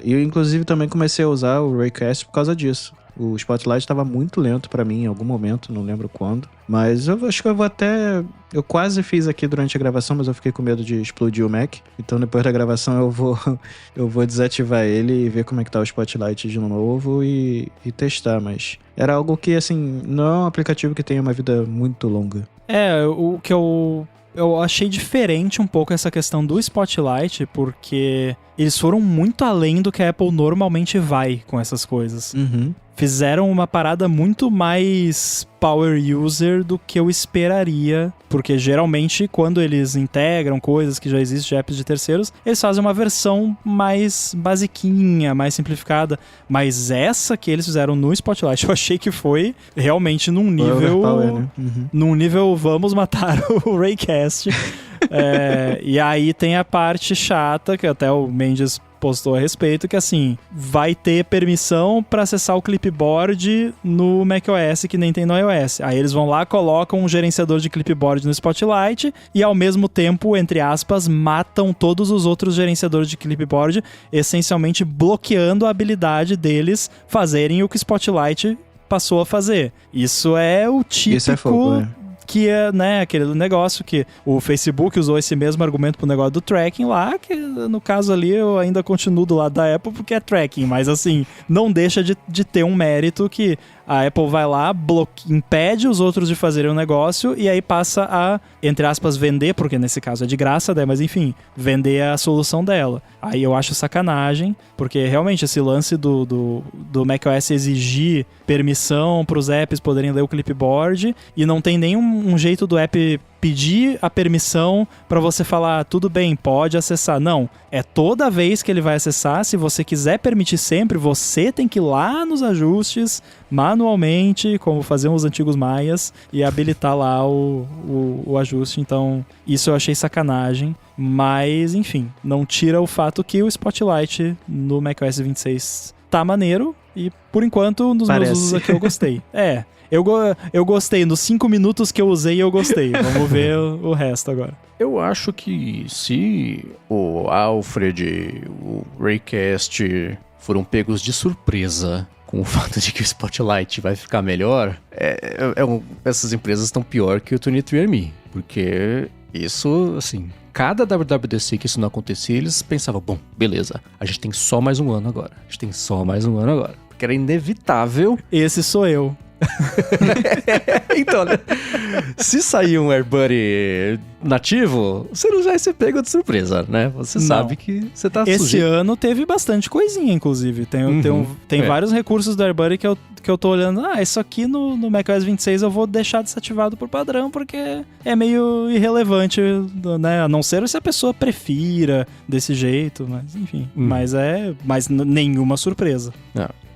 E eu inclusive também comecei a usar o Raycast por causa disso. O Spotlight estava muito lento pra mim em algum momento, não lembro quando. Mas eu acho que eu vou até... Eu quase fiz aqui durante a gravação, mas eu fiquei com medo de explodir o Mac. Então depois da gravação eu vou desativar ele e ver como é que tá o Spotlight de novo e testar. Mas era algo que, assim, não é um aplicativo que tenha uma vida muito longa. O que eu achei diferente um pouco essa questão do Spotlight, porque eles foram muito além do que a Apple normalmente vai com essas coisas. Uhum. Fizeram uma parada muito mais power user do que eu esperaria, porque geralmente quando eles integram coisas que já existem de apps de terceiros, eles fazem uma versão mais basiquinha, mais simplificada, mas essa que eles fizeram no Spotlight, eu achei que foi realmente num nível... Overpower, né? Uhum. Num nível vamos matar o Raycast. E aí tem a parte chata, que até o Mendes postou a respeito, que assim, vai ter permissão para acessar o clipboard no macOS que nem tem no iOS. Aí eles vão lá, colocam um gerenciador de clipboard no Spotlight e ao mesmo tempo, entre aspas, matam todos os outros gerenciadores de clipboard, essencialmente bloqueando a habilidade deles fazerem o que o Spotlight passou a fazer. Isso é o típico... Isso é fogo, né? Que é, né, aquele negócio que o Facebook usou esse mesmo argumento pro negócio do tracking lá, que no caso ali eu ainda continuo do lado da Apple porque é tracking, mas assim, não deixa de ter um mérito que a Apple vai lá, impede os outros de fazerem um negócio e aí passa a, entre aspas, vender, porque nesse caso é de graça, né? Mas enfim, vender a solução dela. Aí eu acho sacanagem, porque realmente esse lance do macOS exigir permissão para os apps poderem ler o clipboard e não tem nenhum jeito do app pedir a permissão para você falar, tudo bem, pode acessar. Não, é toda vez que ele vai acessar, se você quiser permitir sempre, você tem que ir lá nos ajustes, manualmente, como faziam os antigos maias, e habilitar lá o ajuste. Então, isso eu achei sacanagem. Mas, enfim, não tira o fato que o Spotlight no macOS 26 tá maneiro, e por enquanto, nos meus usos aqui eu gostei. Eu gostei, nos 5 minutos que eu usei eu gostei. Vamos ver o resto agora. Eu acho que se o Alfred, o Raycast foram pegos de surpresa com o fato de que o Spotlight vai ficar melhor, essas empresas estão pior que o 23andMe. Porque isso, assim, cada WWDC que isso não acontecia, eles pensavam, bom, beleza, a gente tem só mais um ano agora. Porque era inevitável. Esse sou eu. Então, né? Se sair um AirBuddy nativo, você não vai ser pego de surpresa, né? Você sabe que você tá sujeito. Esse ano teve bastante coisinha, inclusive. Tem vários recursos do AirBuddy que eu tô olhando. Isso aqui no macOS 26 eu vou deixar desativado por padrão, porque é meio irrelevante, né? A não ser se a pessoa prefira desse jeito, mas enfim. Mas nenhuma surpresa.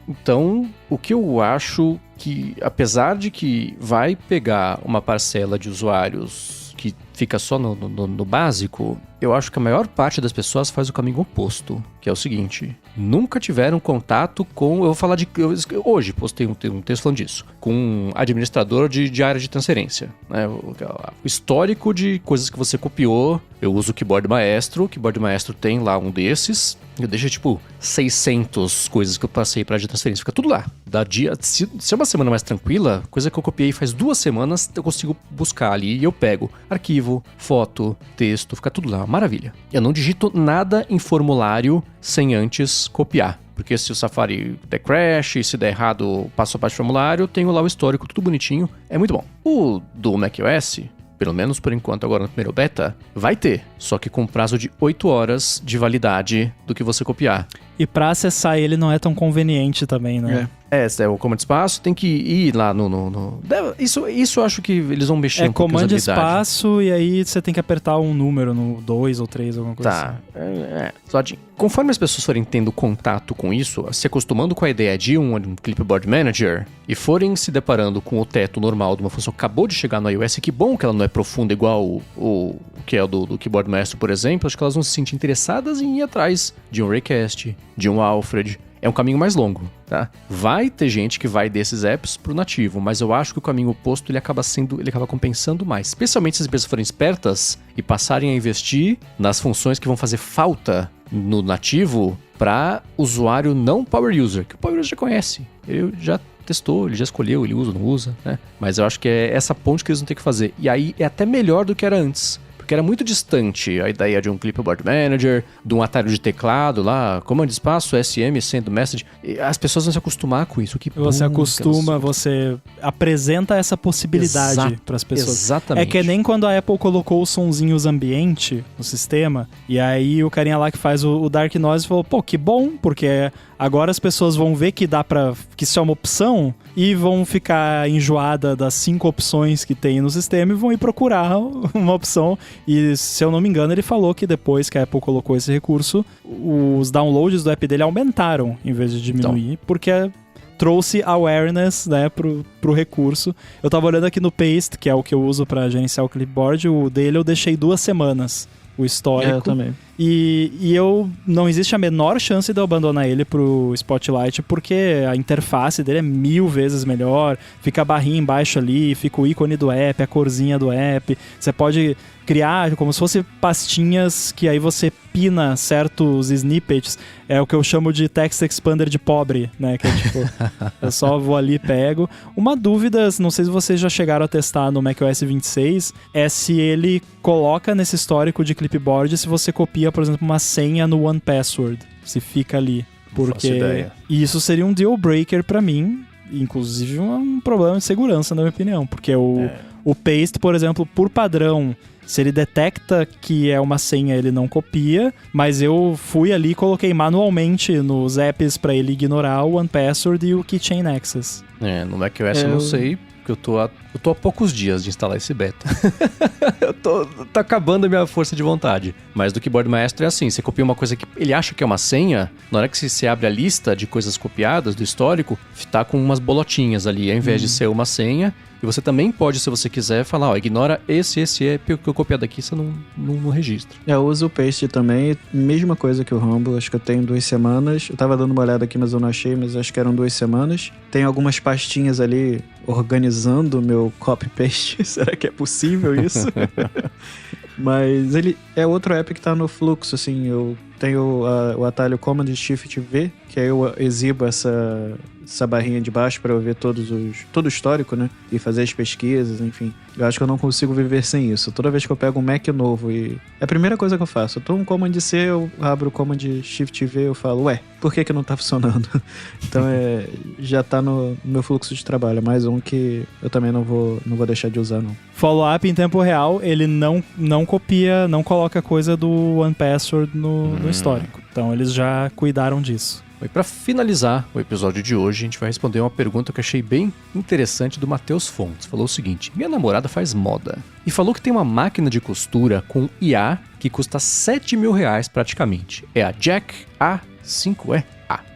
Então, o que eu acho que, apesar de que vai pegar uma parcela de usuários que fica só no básico, Eu acho que a maior parte das pessoas faz o caminho oposto, que é o seguinte: nunca tiveram contato com... Eu vou falar de... Hoje postei um texto falando disso. Com um administrador de área de transferência. Né? O histórico de coisas que você copiou. Eu uso o Keyboard Maestro. O Keyboard Maestro tem lá um desses. Eu deixo, 600 coisas que eu passei pra área de transferência. Fica tudo lá. Se é uma semana mais tranquila, coisa que eu copiei faz 2 semanas, eu consigo buscar ali e eu pego arquivo, foto, texto, fica tudo lá. Maravilha. Eu não digito nada em formulário sem antes copiar. Porque se o Safari der crash, se der errado, passo a parte do formulário, eu tenho lá o histórico, tudo bonitinho. É muito bom. O do macOS, pelo menos por enquanto agora no primeiro beta, vai ter. Só que com prazo de 8 horas de validade do que você copiar. E pra acessar ele não é tão conveniente também, né? É o comando espaço, tem que ir lá Isso eu acho que eles vão mexer um pouco com a usabilidade. É comando espaço e aí você tem que apertar um número no 2 ou 3, alguma coisa assim. Só de... Conforme as pessoas forem tendo contato com isso, se acostumando com a ideia de um Clipboard Manager e forem se deparando com o teto normal de uma função que acabou de chegar no iOS, que bom que ela não é profunda igual o que é o do Keyboard Maestro, por exemplo, acho que elas vão se sentir interessadas em ir atrás de um Raycast, de um Alfred. É um caminho mais longo, tá? Vai ter gente que vai desses apps pro nativo, mas eu acho que o caminho oposto ele acaba compensando mais. Especialmente se as empresas forem espertas e passarem a investir nas funções que vão fazer falta no nativo para usuário não power user, que o power user já conhece. Ele já testou, ele já escolheu, ele usa ou não usa, né? Mas eu acho que é essa ponte que eles vão ter que fazer. E aí é até melhor do que era antes. Porque era muito distante a ideia de um Clipboard Manager, de um atalho de teclado lá, comando espaço, SM, send message. E as pessoas vão se acostumar com isso. Você acostuma, você apresenta essa possibilidade para as pessoas. Exatamente. É que nem quando a Apple colocou os sonzinhos ambiente no sistema, e aí o carinha lá que faz o Dark Noise falou, pô, que bom, porque agora as pessoas vão ver que que isso é uma opção e vão ficar enjoadas das 5 opções que tem no sistema e vão ir procurar uma opção. E, se eu não me engano, ele falou que depois que a Apple colocou esse recurso, os downloads do app dele aumentaram em vez de diminuir, porque trouxe awareness, né, pro recurso. Eu tava olhando aqui no Paste, que é o que eu uso pra gerenciar o clipboard, o dele eu deixei 2 semanas, o histórico. Eu também. E eu não existe a menor chance de eu abandonar ele pro Spotlight, porque a interface dele é 1000 vezes melhor, fica a barrinha embaixo ali, fica o ícone do app, a corzinha do app, você pode criar como se fosse pastinhas que aí você pina certos snippets, é o que eu chamo de text expander de pobre, né, que é tipo, eu só vou ali e pego. Uma dúvida, não sei se vocês já chegaram a testar no macOS 26, é se ele coloca nesse histórico de clipboard se você copia, por exemplo, uma senha no OnePassword, se fica ali, porque isso seria um deal breaker pra mim, inclusive um problema de segurança, na minha opinião, porque o Paste, por exemplo, por padrão, se ele detecta que é uma senha, ele não copia, mas eu fui ali e coloquei manualmente nos apps pra ele ignorar o OnePassword e o Keychain Access. No macOS eu não sei, porque eu tô há poucos dias de instalar esse beta. Tá acabando a minha força de vontade. Mas do Keyboard Maestro é assim, você copia uma coisa que ele acha que é uma senha, na hora que você abre a lista de coisas copiadas do histórico, tá com umas bolotinhas ali, ao invés de ser uma senha. E você também pode, se você quiser, falar, ignora esse app que eu copiei daqui, você não registra. Eu uso o Paste também, mesma coisa que o Rumble, acho que eu tenho 2 semanas. Eu tava dando uma olhada aqui, mas eu não achei, mas acho que eram 2 semanas. Tem algumas pastinhas ali organizando o meu copy-paste. Será que é possível isso? Mas ele é outro app que tá no fluxo, assim, eu tenho o atalho Command Shift V, que aí eu exibo essa barrinha de baixo para eu ver todo o histórico, né? E fazer as pesquisas, enfim. Eu acho que eu não consigo viver sem isso. Toda vez que eu pego um Mac novo e... É a primeira coisa que eu faço. Eu tô um Command C, eu abro o Command Shift V, eu falo, por que não tá funcionando? Então já tá no meu fluxo de trabalho. É mais um que eu também não vou deixar de usar, não. Follow-up em tempo real, ele não copia, não coloca coisa do OnePassword no histórico. Então eles já cuidaram disso. E para finalizar o episódio de hoje, a gente vai responder uma pergunta que eu achei bem interessante do Matheus Fontes. Falou o seguinte: minha namorada faz moda e falou que tem uma máquina de costura com IA que custa R$7.000 praticamente. É a Jack A5A.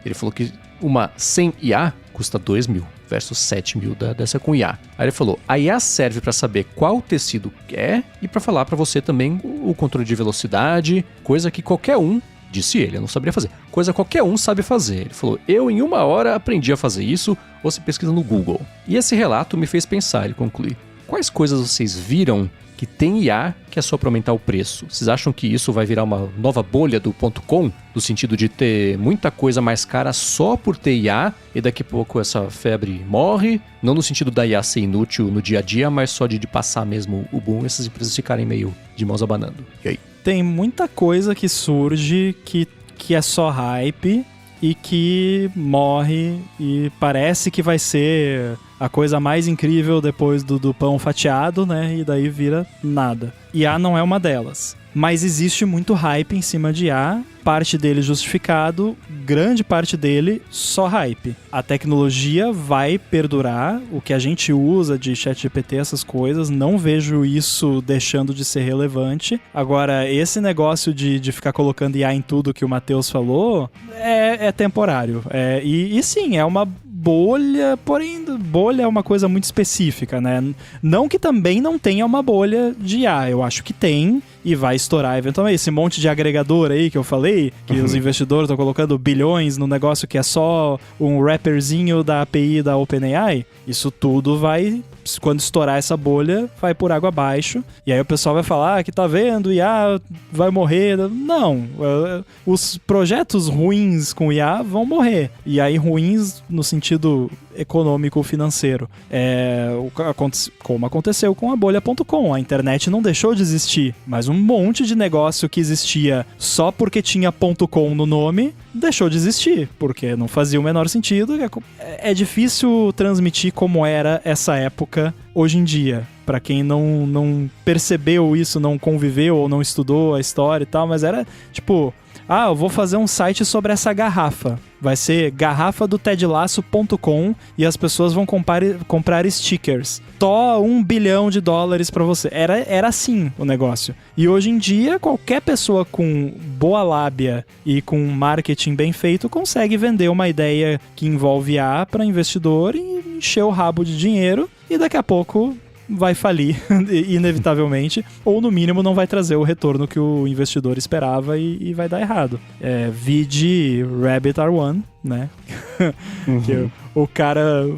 Ele falou que uma sem IA custa R$2.000. versus 7 mil dessa com IA. Aí ele falou, a IA serve para saber qual tecido quer e para falar para você também o controle de velocidade, coisa que qualquer um, disse ele, eu não saberia fazer, coisa qualquer um sabe fazer. Ele falou, eu em 1 hora aprendi a fazer isso, você pesquisa no Google. E esse relato me fez pensar, ele conclui, quais coisas vocês viram que tem IA que é só para aumentar o preço? Vocês acham que isso vai virar uma nova bolha do .com? No sentido de ter muita coisa mais cara só por ter IA e daqui a pouco essa febre morre? Não no sentido da IA ser inútil no dia a dia, mas só de passar mesmo o boom e essas empresas ficarem meio de mãos abanando. E aí? Tem muita coisa que surge que é só hype e que morre e parece que vai ser a coisa mais incrível depois do pão fatiado, né? E daí vira nada. IA não é uma delas. Mas existe muito hype em cima de IA, parte dele justificado, grande parte dele só hype. A tecnologia vai perdurar, o que a gente usa de ChatGPT, essas coisas, não vejo isso deixando de ser relevante. Agora, esse negócio de ficar colocando IA em tudo que o Matheus falou, é temporário. E sim, é uma bolha, porém bolha é uma coisa muito específica, né? Não que também não tenha uma bolha de IA, eu acho que tem e vai estourar eventualmente. Esse monte de agregador aí que eu falei, que os investidores estão colocando bilhões no negócio que é só um wrapperzinho da API da OpenAI, isso tudo vai, quando estourar essa bolha, vai por água abaixo. E aí o pessoal vai falar que tá vendo, IA vai morrer. Não, os projetos ruins com IA vão morrer. E aí ruins no sentido econômico financeiro. Como aconteceu com a bolha.com. A internet não deixou de existir, mas um monte de negócio que existia só porque tinha .com no nome deixou de existir, porque não fazia o menor sentido. É difícil transmitir como era essa época hoje em dia, para quem não percebeu isso, não conviveu ou não estudou a história e tal, mas era tipo, eu vou fazer um site sobre essa garrafa. Vai ser garrafadotedlaço.com e as pessoas vão comprar stickers. $1 bilhão pra você. Era assim o negócio. E hoje em dia, qualquer pessoa com boa lábia e com marketing bem feito consegue vender uma ideia que envolve IA para investidor e encher o rabo de dinheiro e daqui a pouco vai falir, inevitavelmente, ou no mínimo não vai trazer o retorno que o investidor esperava e vai dar errado. Vide Rabbit R1, né? Que o cara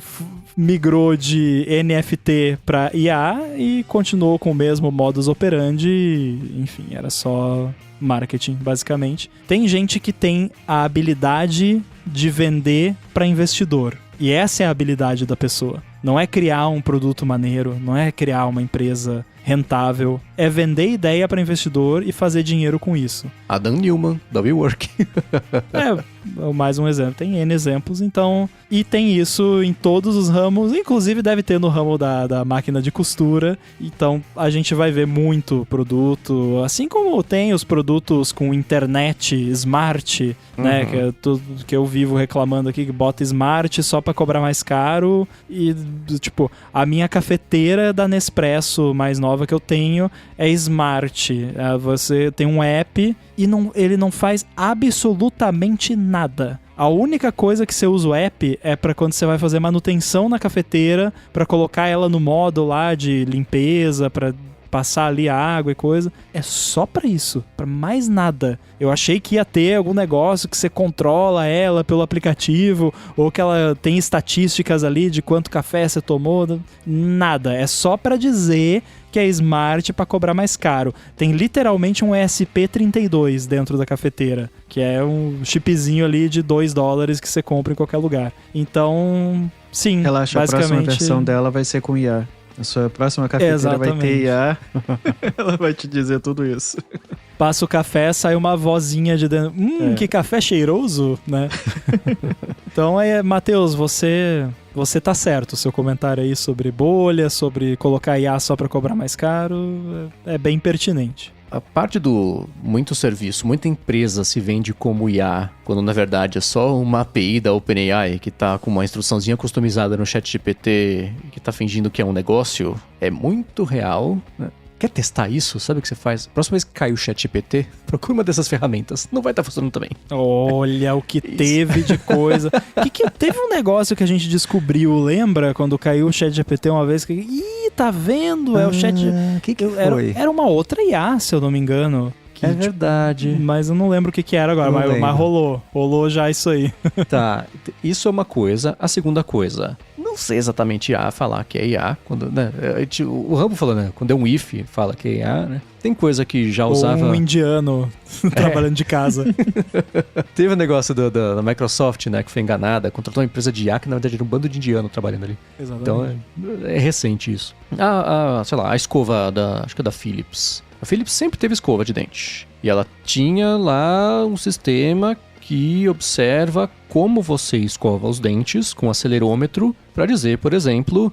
migrou de NFT para IA e continuou com o mesmo modus operandi, enfim, era só marketing, basicamente. Tem gente que tem a habilidade de vender para investidor, e essa é a habilidade da pessoa. Não é criar um produto maneiro, não é criar uma empresa rentável, é vender ideia para investidor e fazer dinheiro com isso. Adam Newman, da WeWork. Mais um exemplo. Tem N exemplos, então... E tem isso em todos os ramos, inclusive deve ter no ramo da máquina de costura. Então a gente vai ver muito produto, assim como tem os produtos com internet, smart, né? Que eu vivo reclamando aqui, que bota smart só para cobrar mais caro. E, tipo, a minha cafeteira da Nespresso mais nova que eu tenho é smart. Você tem um app e ele não faz absolutamente nada. A única coisa que você usa o app é para quando você vai fazer manutenção na cafeteira, para colocar ela no modo lá de limpeza, para passar ali a água e coisa. É só pra isso, pra mais nada. Eu achei que ia ter algum negócio que você controla ela pelo aplicativo, ou que ela tem estatísticas ali de quanto café você tomou. Nada, é só pra dizer que é smart pra cobrar mais caro. Tem literalmente um ESP32 dentro da cafeteira, que é um chipzinho ali de $2 que você compra em qualquer lugar. Então, sim, relaxa, basicamente... a próxima versão dela vai ser com IA. A sua próxima cafeteira vai ter IA. Ela vai te dizer tudo isso. Passa o café, sai uma vozinha de dentro. Que café cheiroso, né? Então, Matheus, você tá certo. O seu comentário aí sobre bolha, sobre colocar IA só pra cobrar mais caro, é bem pertinente. A parte do muito serviço, muita empresa se vende como IA, quando na verdade é só uma API da OpenAI que tá com uma instruçãozinha customizada no ChatGPT, que tá fingindo que é um negócio, é muito real, né? Quer testar isso? Sabe o que você faz? Próxima vez que cair o ChatGPT, procura uma dessas ferramentas. Não vai estar funcionando também. Olha o que teve de coisa. Teve um negócio que a gente descobriu, lembra? Quando caiu o ChatGPT uma vez. Ih, tá vendo? É o Chat... que foi? Era uma outra IA, se eu não me engano. É verdade. Mas eu não lembro o que era agora, mas rolou. Rolou já isso aí. Tá, isso é uma coisa. A segunda coisa, não sei exatamente IA falar que é IA. Quando, né, o Rambo falou, né? Quando é um if, fala que é IA, né? Tem coisa que já usava... Ou um indiano trabalhando de casa. Teve um negócio da Microsoft, né? Que foi enganada, contratou uma empresa de IA que na verdade era um bando de indiano trabalhando ali. Exatamente. Então é recente isso. Sei lá, a escova acho que é da Philips. A Philips sempre teve escova de dente. E ela tinha lá um sistema que observa como você escova os dentes com acelerômetro para dizer, por exemplo,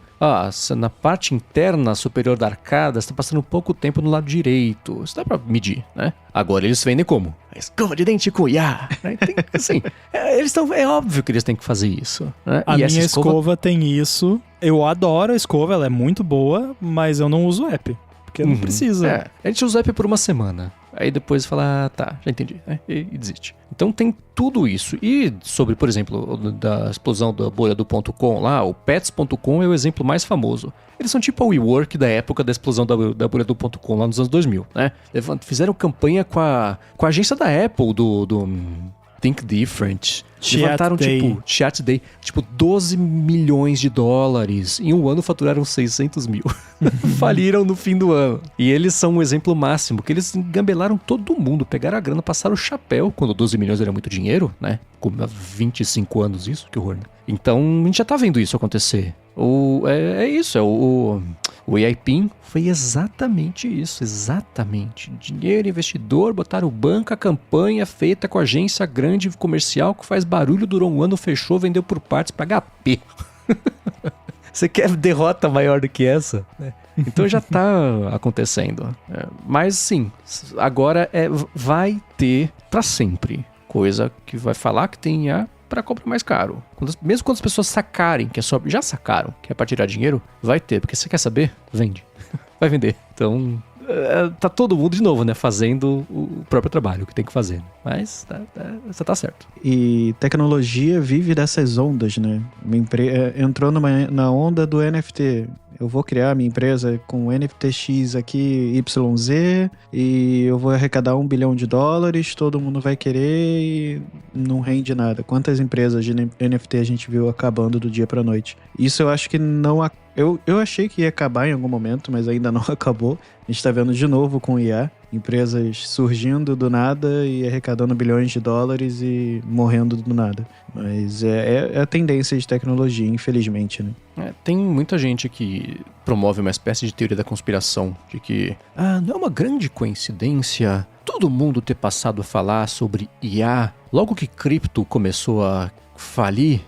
na parte interna superior da arcada está passando pouco tempo no lado direito. Isso dá para medir, né? Agora eles vendem como? A escova de dente com IA. Né? Assim, é óbvio que eles têm que fazer isso. Né? A minha escova tem isso. Eu adoro a escova, ela é muito boa, mas eu não uso o app. Porque não precisa. A gente usa o app por uma semana. Aí depois fala, tá, já entendi. Né? E desiste. Então tem tudo isso. E sobre, por exemplo, da explosão da bolha do .com lá, o Pets.com é o exemplo mais famoso. Eles são tipo a WeWork da época da explosão da bolha do .com lá nos anos 2000, né? Fizeram campanha com a agência da Apple do Think Different. Levantaram, Chat Day, tipo, $12 milhões. Em um ano faturaram 600 mil. Faliram no fim do ano. E eles são um exemplo máximo, que eles engambelaram todo mundo, pegaram a grana, passaram o chapéu, quando 12 milhões era muito dinheiro, né? Como há 25 anos isso, que horror, né? Então, a gente já tá vendo isso acontecer. O EIPIN foi exatamente isso, exatamente. Dinheiro, investidor, botaram o banco, a campanha feita com a agência grande comercial que faz barulho, durou um ano, fechou, vendeu por partes para HP. Você quer derrota maior do que essa? Então já tá acontecendo. Mas sim, agora vai ter para sempre coisa que vai falar que tem IA para comprar mais caro. Mesmo quando as pessoas sacarem, que é só, já sacaram, que é para tirar dinheiro, vai ter, porque você quer saber? Vende. Vai vender. Então, tá todo mundo de novo, né, fazendo o próprio trabalho que tem que fazer. Mas você tá certo. E tecnologia vive dessas ondas, né? Entrou na onda do NFT. Eu vou criar minha empresa com NFTX aqui, YZ, e eu vou arrecadar $1 bilhão, todo mundo vai querer e não rende nada. Quantas empresas de NFT a gente viu acabando do dia pra noite? Isso eu acho que não... Eu achei que ia acabar em algum momento, mas ainda não acabou. A gente tá vendo de novo com IA, empresas surgindo do nada e arrecadando $bilhões e morrendo do nada. Mas é a tendência de tecnologia, infelizmente, né? Tem muita gente que promove uma espécie de teoria da conspiração, de que não é uma grande coincidência todo mundo ter passado a falar sobre IA logo que cripto começou a falir.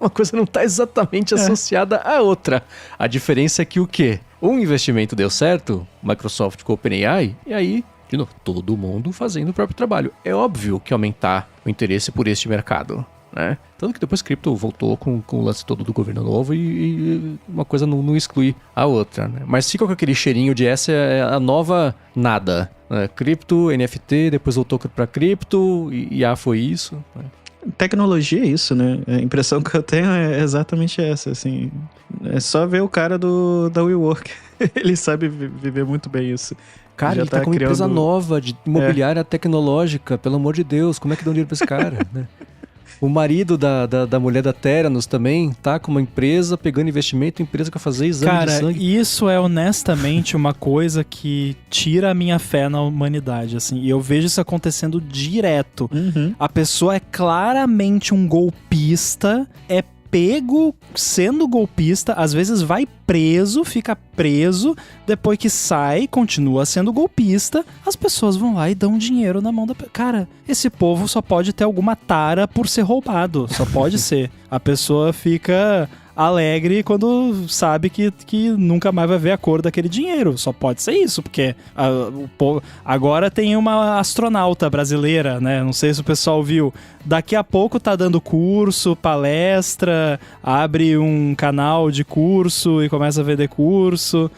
Uma coisa não está exatamente associada à outra. A diferença é que o quê? Um investimento deu certo, Microsoft com OpenAI, e aí, de novo, todo mundo fazendo o próprio trabalho. É óbvio que aumentar o interesse por este mercado, né? Tanto que depois cripto voltou com o lance todo do governo novo e uma coisa não exclui a outra, né? Mas fica com aquele cheirinho de essa é a nova nada, né? Cripto, NFT, depois voltou para cripto e IA foi isso, né? Tecnologia é isso, né? A impressão que eu tenho é exatamente essa, assim. É só ver o cara da WeWork. Ele sabe viver muito bem isso. Cara, ele tá com uma empresa nova de imobiliária tecnológica, pelo amor de Deus, como é que dá um dinheiro pra esse cara, né? O marido da mulher da Theranos também tá com uma empresa pegando investimento, empresa que vai fazer exame de sangue. Cara, isso é honestamente uma coisa que tira a minha fé na humanidade, assim. E eu vejo isso acontecendo direto. Uhum. A pessoa é claramente um golpista, é pego sendo golpista, às vezes vai preso, fica preso, depois que sai, continua sendo golpista, as pessoas vão lá e dão dinheiro na mão da... Cara, esse povo só pode ter alguma tara por ser roubado, só pode ser. A pessoa fica alegre quando sabe que nunca mais vai ver a cor daquele dinheiro. Só pode ser isso, porque agora tem uma astronauta brasileira, né? Não sei se o pessoal viu. Daqui a pouco tá dando curso, palestra, abre um canal de curso e começa a vender curso.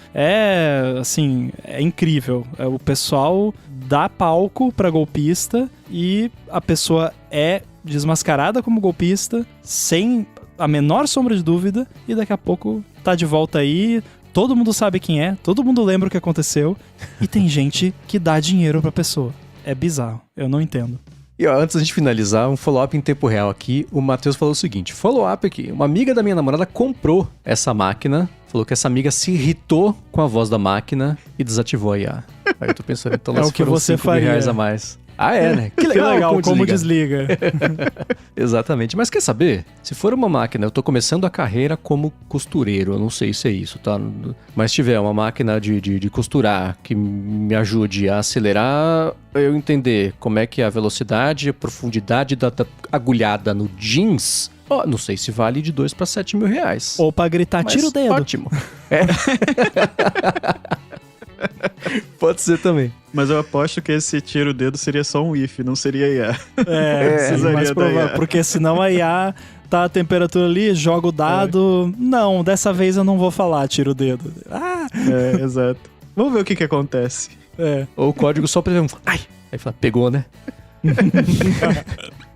Assim, é incrível. O pessoal dá palco pra golpista e a pessoa é desmascarada como golpista, sem a menor sombra de dúvida, e daqui a pouco tá de volta aí, todo mundo sabe quem é, todo mundo lembra o que aconteceu, e tem gente que dá dinheiro pra pessoa. É bizarro, eu não entendo. E ó, antes da gente finalizar, um follow-up em tempo real aqui, o Matheus falou o seguinte, follow-up aqui, uma amiga da minha namorada comprou essa máquina, falou que essa amiga se irritou com a voz da máquina e desativou a IA. Aí eu tô pensando, então o que você faria R$5.000 a mais. Ah, é, né? Que legal, como desliga. Exatamente. Mas quer saber? Se for uma máquina, eu tô começando a carreira como costureiro, eu não sei se é isso, tá? Mas se tiver uma máquina de costurar que me ajude a acelerar, eu entender como é que é a velocidade, a profundidade da agulhada no jeans, não sei se vale de R$2.000 para R$7.000. Ou pra gritar, tira o dedo. Ótimo. Pode ser também. Mas eu aposto que esse tira o dedo seria só um if, não seria IA. Mais provável, porque senão a IA tá a temperatura ali, joga o dado. Não, dessa vez eu não vou falar, tira o dedo. Exato. Vamos ver o que acontece. Ou o código só pra ver ai! Aí fala, pegou, né?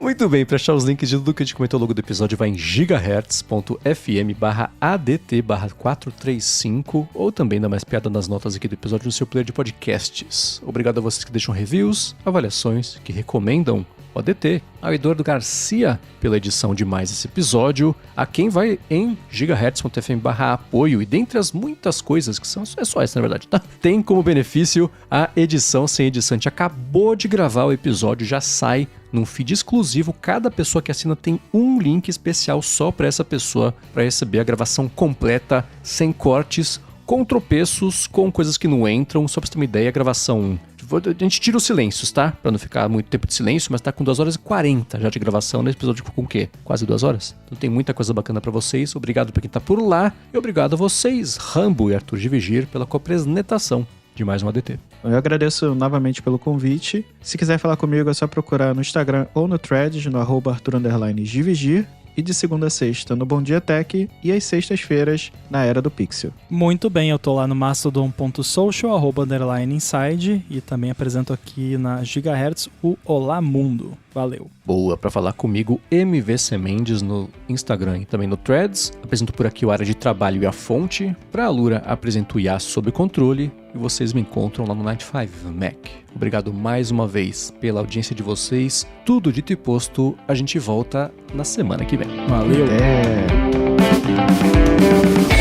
Muito bem, para achar os links de tudo que a gente comentou ao longo do episódio, vai em gigahertz.fm/ADT/435 ou também dá mais piada nas notas aqui do episódio no seu player de podcasts. Obrigado a vocês que deixam reviews, avaliações, que recomendam o ADT, ao Eduardo Garcia pela edição de mais esse episódio, a quem vai em gigahertz.fm/apoio e dentre as muitas coisas que são, é só essa na verdade, tá? Tem como benefício a edição sem edição. A gente acabou de gravar o episódio, já sai num feed exclusivo, cada pessoa que assina tem um link especial só para essa pessoa, para receber a gravação completa, sem cortes, com tropeços, com coisas que não entram. Só pra você ter uma ideia, a gravação... A gente tira os silêncios, tá? Pra não ficar muito tempo de silêncio, mas tá com 2h40 já de gravação. Nesse episódio ficou com o quê? Quase 2 horas? Então tem muita coisa bacana pra vocês. Obrigado pra quem tá por lá. E obrigado a vocês, Rambo e Arthur de Vigir, pela copresentação de mais um ADT. Eu agradeço novamente pelo convite. Se quiser falar comigo é só procurar no Instagram ou no Threads, no @Arthur_Givigir. E de segunda a sexta no Bom Dia Tech e às sextas-feiras na Era do Pixel. Muito bem, eu tô lá no mastodon.social, @inside, e também apresento aqui na Gigahertz o Olá Mundo. Valeu. Boa, pra falar comigo, MVC Mendes no Instagram e também no Threads. Apresento por aqui o Área de Trabalho e a Fonte. Pra Alura, apresento o IA Sob Controle. E vocês me encontram lá no Night 5 Mac. Obrigado mais uma vez pela audiência de vocês. Tudo dito e posto, a gente volta na semana que vem. Valeu. Até.